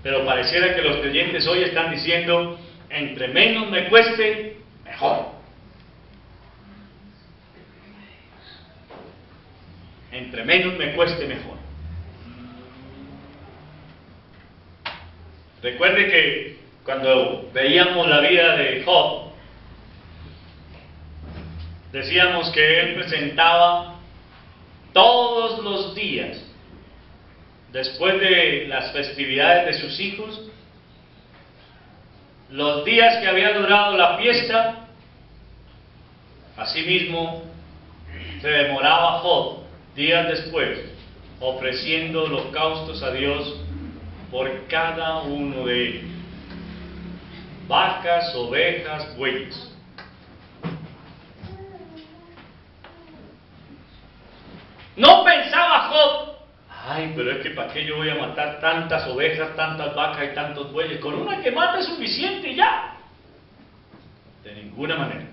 Pero pareciera que los creyentes hoy están diciendo: entre menos me cueste, mejor. Entre menos me cueste, mejor. Recuerde que cuando veíamos la vida de Job, decíamos que él presentaba todos los días, después de las festividades de sus hijos, los días que había durado la fiesta, asimismo se demoraba Job días después, ofreciendo holocaustos a Dios por cada uno de ellos: vacas, ovejas, bueyes. No pensaba Job: ay, pero es que ¿para qué yo voy a matar tantas ovejas, tantas vacas y tantos bueyes? Con una que mate es suficiente y ya. De ninguna manera.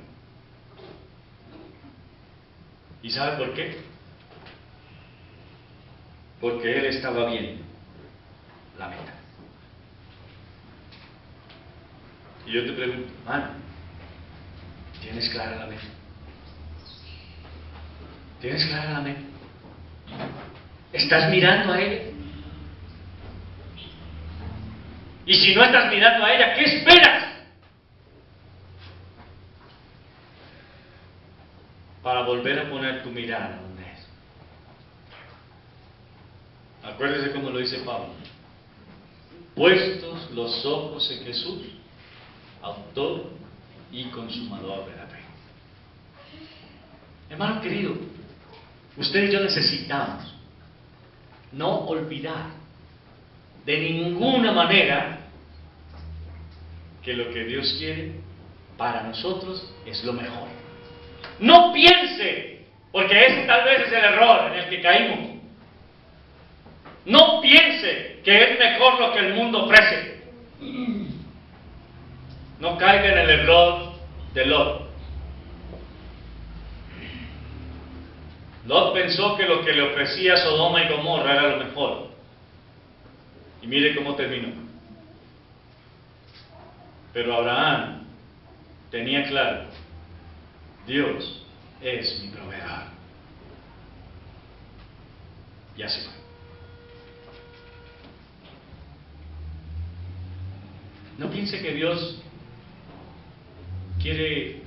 ¿Y sabe por qué? Porque él estaba viendo la meta. Y yo te pregunto, mano, ¿tienes clara la meta? ¿Tienes clara la meta? ¿Estás mirando a ella? Y si no estás mirando a ella, ¿qué esperas para volver a poner tu mirada donde es? Acuérdese cómo lo dice Pablo: puestos los ojos en Jesús, autor y consumador de la fe. Hermano querido, usted y yo necesitamos no olvidar de ninguna manera que lo que Dios quiere para nosotros es lo mejor. No piense, porque ese tal vez es el error en el que caímos. No piense que es mejor lo que el mundo ofrece. No caiga en el error de Lot. Lot pensó que lo que le ofrecía Sodoma y Gomorra era lo mejor. Y mire cómo terminó. Pero Abraham tenía claro: Dios es mi proveedor. Y así fue. No piense que Dios quiere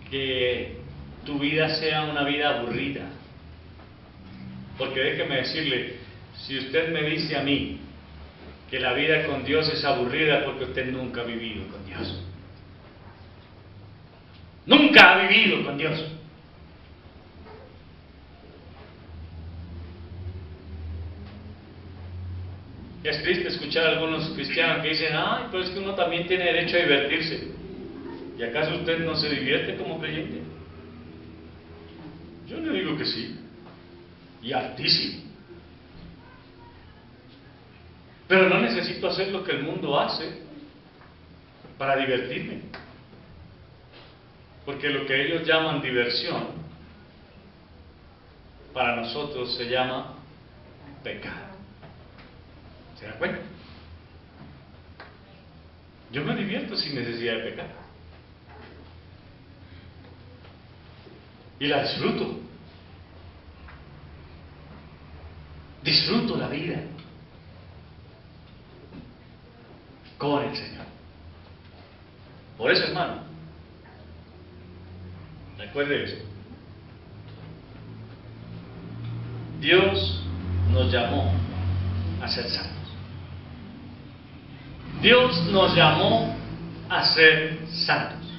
que tu vida sea una vida aburrida. Porque déjeme decirle, si usted me dice a mí que la vida con Dios es aburrida, porque usted nunca ha vivido con Dios. Nunca ha vivido con Dios. Es triste escuchar a algunos cristianos que dicen: ay, pero es que uno también tiene derecho a divertirse. ¿Y acaso usted no se divierte como creyente? Yo le digo que sí. Y hartísimo. Pero no necesito hacer lo que el mundo hace para divertirme. Porque lo que ellos llaman diversión, para nosotros se llama pecado. ¿Se da cuenta? Yo me divierto sin necesidad de pecar. Y la disfruto. Disfruto la vida con el Señor. Por eso, hermano, recuerde eso. Dios nos llamó a ser santos. Dios nos llamó a ser santos.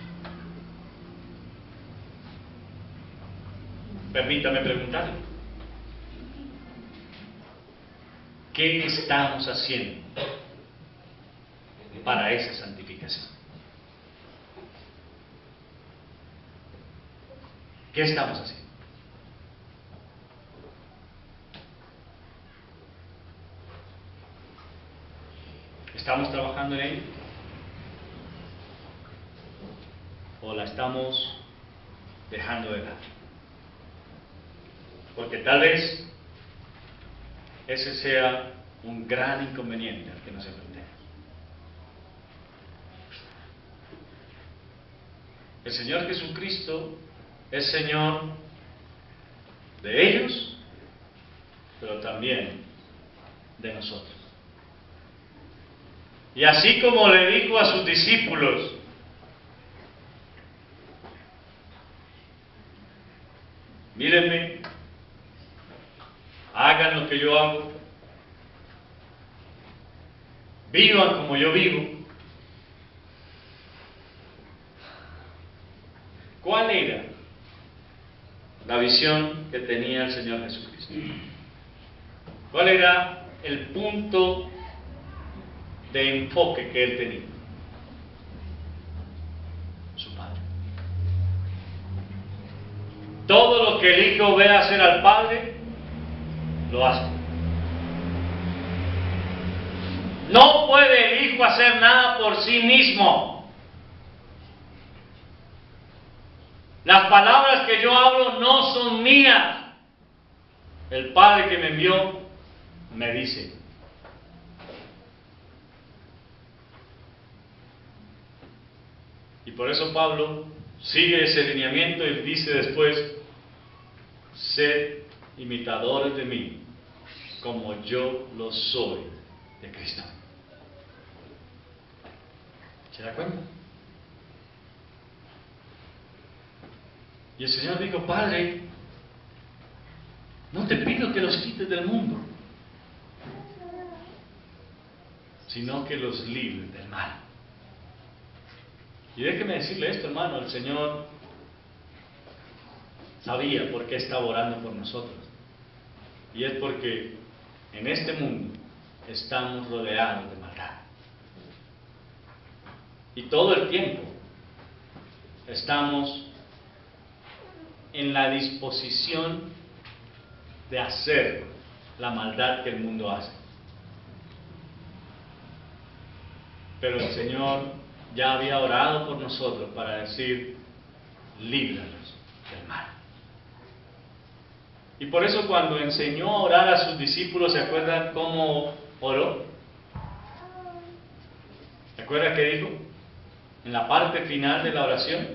Permítame preguntarle: ¿qué estamos haciendo para esa santificación? ¿Qué estamos haciendo? ¿Estamos trabajando en ello? ¿O la estamos dejando de lado? Porque tal vez ese sea un gran inconveniente al que nos enfrentemos. El Señor Jesucristo es Señor de ellos, pero también de nosotros. Y así como le dijo a sus discípulos: mírenme, hagan lo que yo hago, vivan como yo vivo. ¿Cuál era la visión que tenía el Señor Jesucristo. ¿Cuál era el punto de enfoque que él tenía? Su Padre. Todo lo que el Hijo ve hacer al Padre, lo hace. No puede el Hijo hacer nada por sí mismo. Las palabras que yo hablo no son mías. El Padre que me envió me dice. Y por eso Pablo sigue ese lineamiento y dice después: sed imitadores de mí, como yo lo soy de Cristo. ¿Se da cuenta? Y el Señor dijo: Padre, no te pido que los quites del mundo, sino que los libres del mal. Y déjeme decirle esto, hermano: el Señor sabía por qué estaba orando por nosotros. Y es porque en este mundo estamos rodeados de maldad. Y todo el tiempo estamos en la disposición de hacer la maldad que el mundo hace. Pero el Señor ya había orado por nosotros para decir: líbranos del mal. Y por eso cuando enseñó a orar a sus discípulos, ¿se acuerdan cómo oró? ¿Se acuerdan qué dijo? En la parte final de la oración.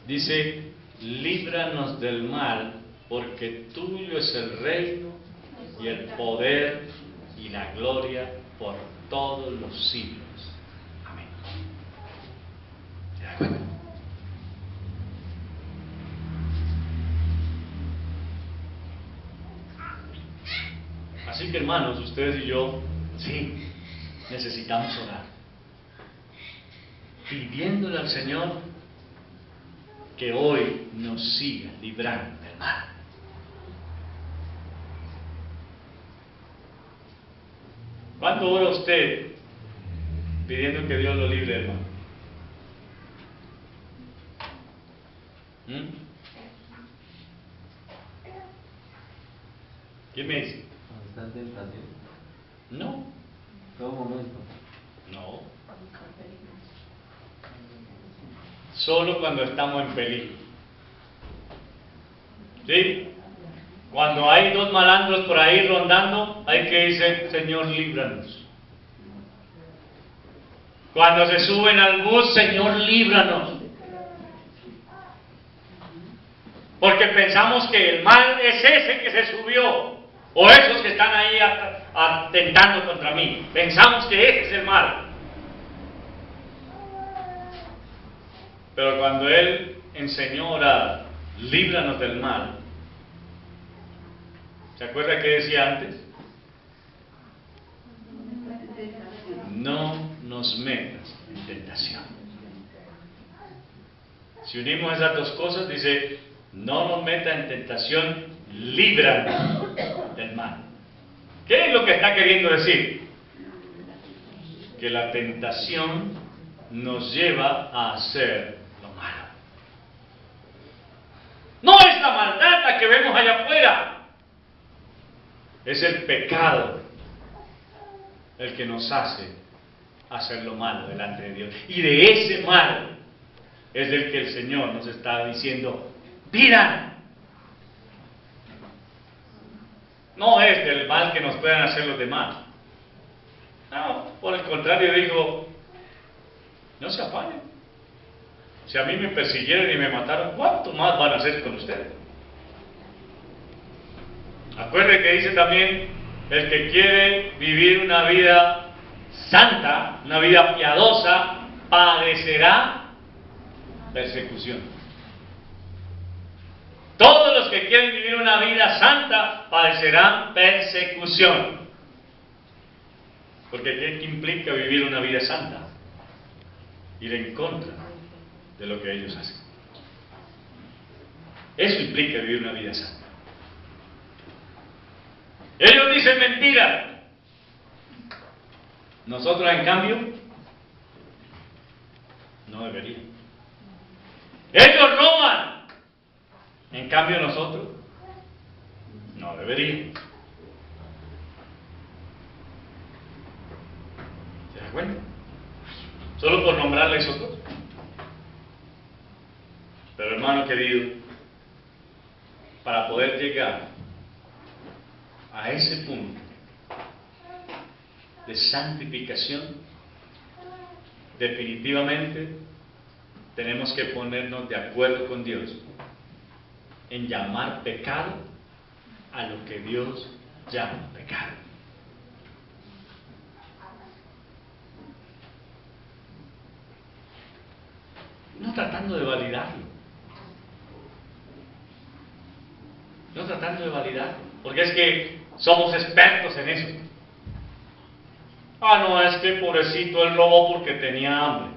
Dice: líbranos del mal, porque tuyo es el reino y el poder y la gloria por todos los siglos. Amén. ¿Se da cuenta? Así que, hermanos, ustedes y yo, sí, necesitamos orar, pidiéndole al Señor que hoy nos siga librando del mal. ¿Cuánto ora usted pidiendo que Dios lo libre del mal? ¿Quién me dice? ¿Cuando está en tentación? No. Todo momento. No. Solo cuando estamos en peligro. ¿Sí? Cuando hay dos malandros por ahí rondando, hay que decir: Señor, líbranos. Cuando se suben al bus: Señor, líbranos. Porque pensamos que el mal es ese que se subió, o esos que están ahí atentando contra mí. Pensamos que ese es el mal. Pero cuando Él enseñó a orar: líbranos del mal, ¿se acuerda qué decía antes? No nos metas en tentación. Si unimos esas dos cosas, dice: no nos metas en tentación, líbranos del mal. ¿Qué es lo que está queriendo decir? Que la tentación nos lleva a hacer lo malo. No es la maldad la que vemos allá afuera, es el pecado el que nos hace hacer lo malo delante de Dios. Y de ese mal es del que el Señor nos está diciendo: pidan. No es del mal que nos puedan hacer los demás. No, por el contrario, dijo: no se afanen. Si a mí me persiguieron y me mataron, ¿cuánto más van a hacer con ustedes? Acuérdense que dice también: el que quiere vivir una vida santa, una vida piadosa, padecerá persecución. Todos los que quieren vivir una vida santa padecerán persecución. Porque ¿qué implica vivir una vida santa? ir en contra de lo que ellos hacen. Eso implica vivir una vida santa. Ellos dicen mentira. Nosotros, en cambio, no deberíamos. Ellos roban. En cambio, nosotros no deberíamos. ¿Se da cuenta? Solo por nombrarles otros. Pero, hermano querido, para poder llegar a ese punto de santificación, definitivamente tenemos que ponernos de acuerdo con Dios en llamar pecado a lo que Dios llama pecado. No tratando de validarlo. No tratando de validarlo. Porque es que somos expertos en eso. No, es que pobrecito, él robó porque tenía hambre.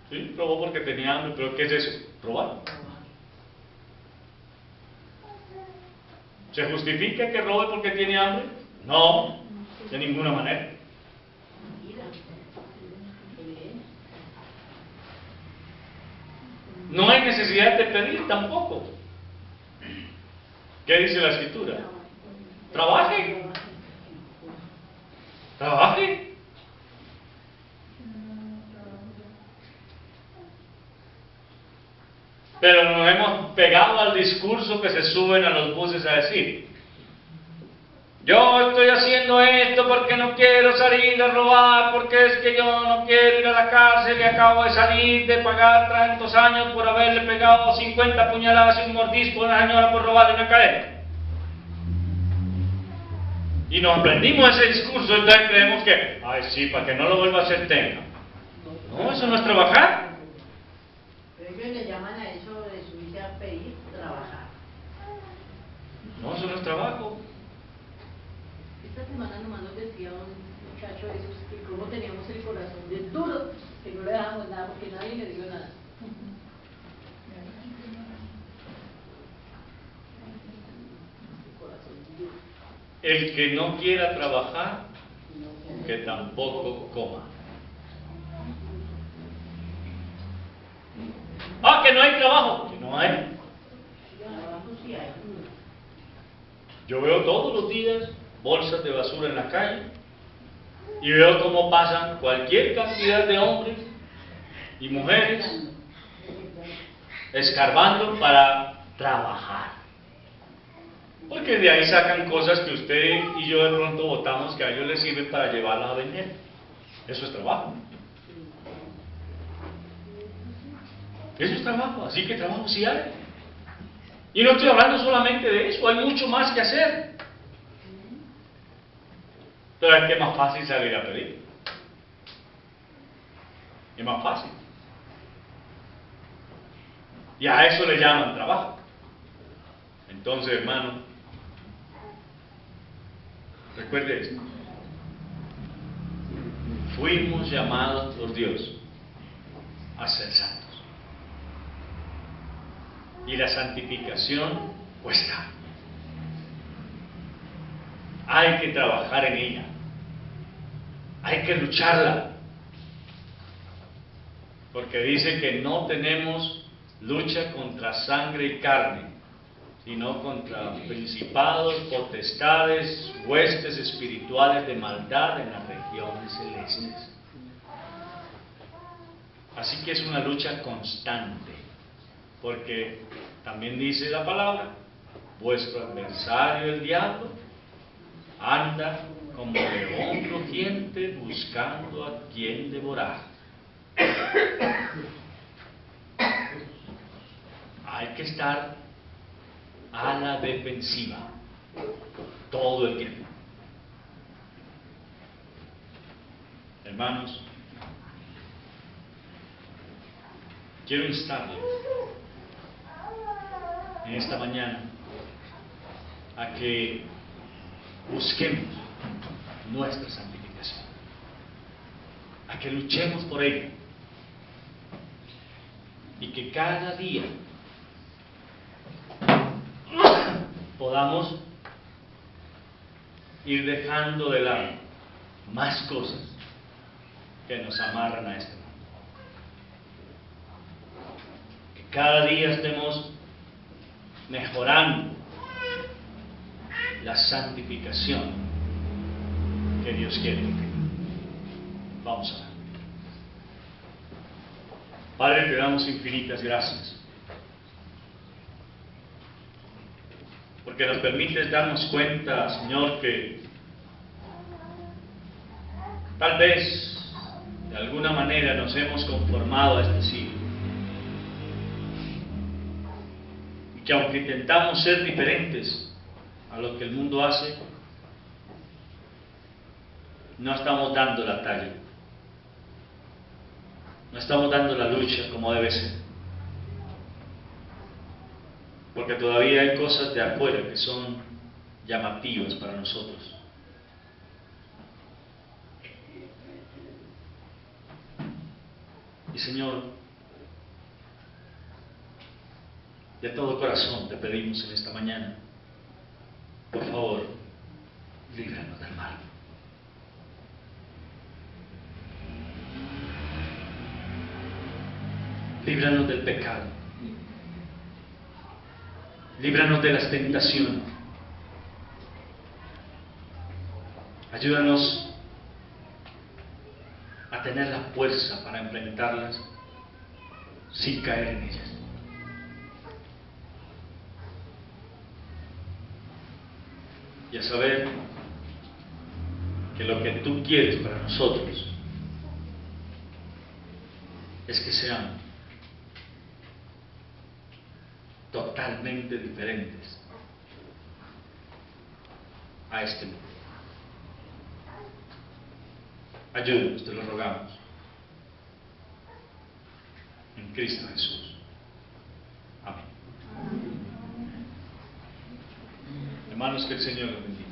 Sí, robó porque tenía hambre, pero ¿qué es eso? Robar. ¿Se justifica que robe porque tiene hambre? No, de ninguna manera. No hay necesidad de pedir tampoco. ¿Qué dice la Escritura? Trabaje. Trabaje. Pero nos hemos pegado al discurso que se suben a los buses a decir: yo estoy haciendo esto porque no quiero salir a robar, porque es que yo no quiero ir a la cárcel y acabo de salir de pagar tantos años por haberle pegado 50 puñaladas y un mordisco a una señora por robarle una cadena. Y nos aprendimos ese discurso, entonces creemos que, ay sí, para que no lo vuelva a hacer tenga. No, eso no es trabajar. Pero ellos le llaman a eso de subirse a pedir, trabajar. No, eso no es trabajo. Esta semana nomás nos decía un muchacho de esos que cómo teníamos el corazón de duro, que no le dejamos nada porque nadie le dio nada. El corazón duro. El que no quiera trabajar, que tampoco coma. Que no hay trabajo, que no hay. Trabajo sí hay. Yo veo todos los días bolsas de basura en la calle y veo cómo pasan cualquier cantidad de hombres y mujeres escarbando para trabajar. Porque de ahí sacan cosas que usted y yo de pronto votamos que a ellos les sirven para llevarlas a vender. Eso es trabajo. Eso es trabajo, así que trabajo sí hay. Y no estoy hablando solamente de eso, hay mucho más que hacer. Pero es que es más fácil salir a pedir. Es más fácil. Y a eso le llaman trabajo. Entonces, hermano, recuerde esto. Fuimos llamados por Dios a ser santos. Y la santificación cuesta. Hay que trabajar en ella. Hay que lucharla. Porque dice que no tenemos lucha contra sangre y carne, sino contra principados, potestades, huestes espirituales de maldad en las regiones celestes. Así que es una lucha constante, porque también dice la palabra, vuestro adversario el diablo anda como león rugiente buscando a quien devorar. Hay que estar a la defensiva todo el tiempo. Hermanos, quiero instarles en esta mañana a que busquemos nuestra santificación, a que luchemos por ella, y que cada día podamos ir dejando de lado más cosas que nos amarran a este mundo. Que cada día estemos mejorando la santificación que Dios quiere. Vamos a ver. Padre, te damos infinitas gracias, porque nos permites darnos cuenta, Señor, que tal vez de alguna manera nos hemos conformado a este siglo, y que aunque intentamos ser diferentes a lo que el mundo hace, no estamos dando la talla, no estamos dando la lucha como debe ser, porque todavía hay cosas de afuera que son llamativas para nosotros. Y Señor, de todo corazón te pedimos en esta mañana, por favor, líbranos del mal. Líbranos del pecado. Líbranos de las tentaciones. Ayúdanos a tener la fuerza para enfrentarlas sin caer en ellas. Y a saber que lo que tú quieres para nosotros es que seamos totalmente diferentes a este mundo. Ayúdanos, te lo rogamos, en Cristo Jesús. Amén. Hermanos, que el Señor los bendiga.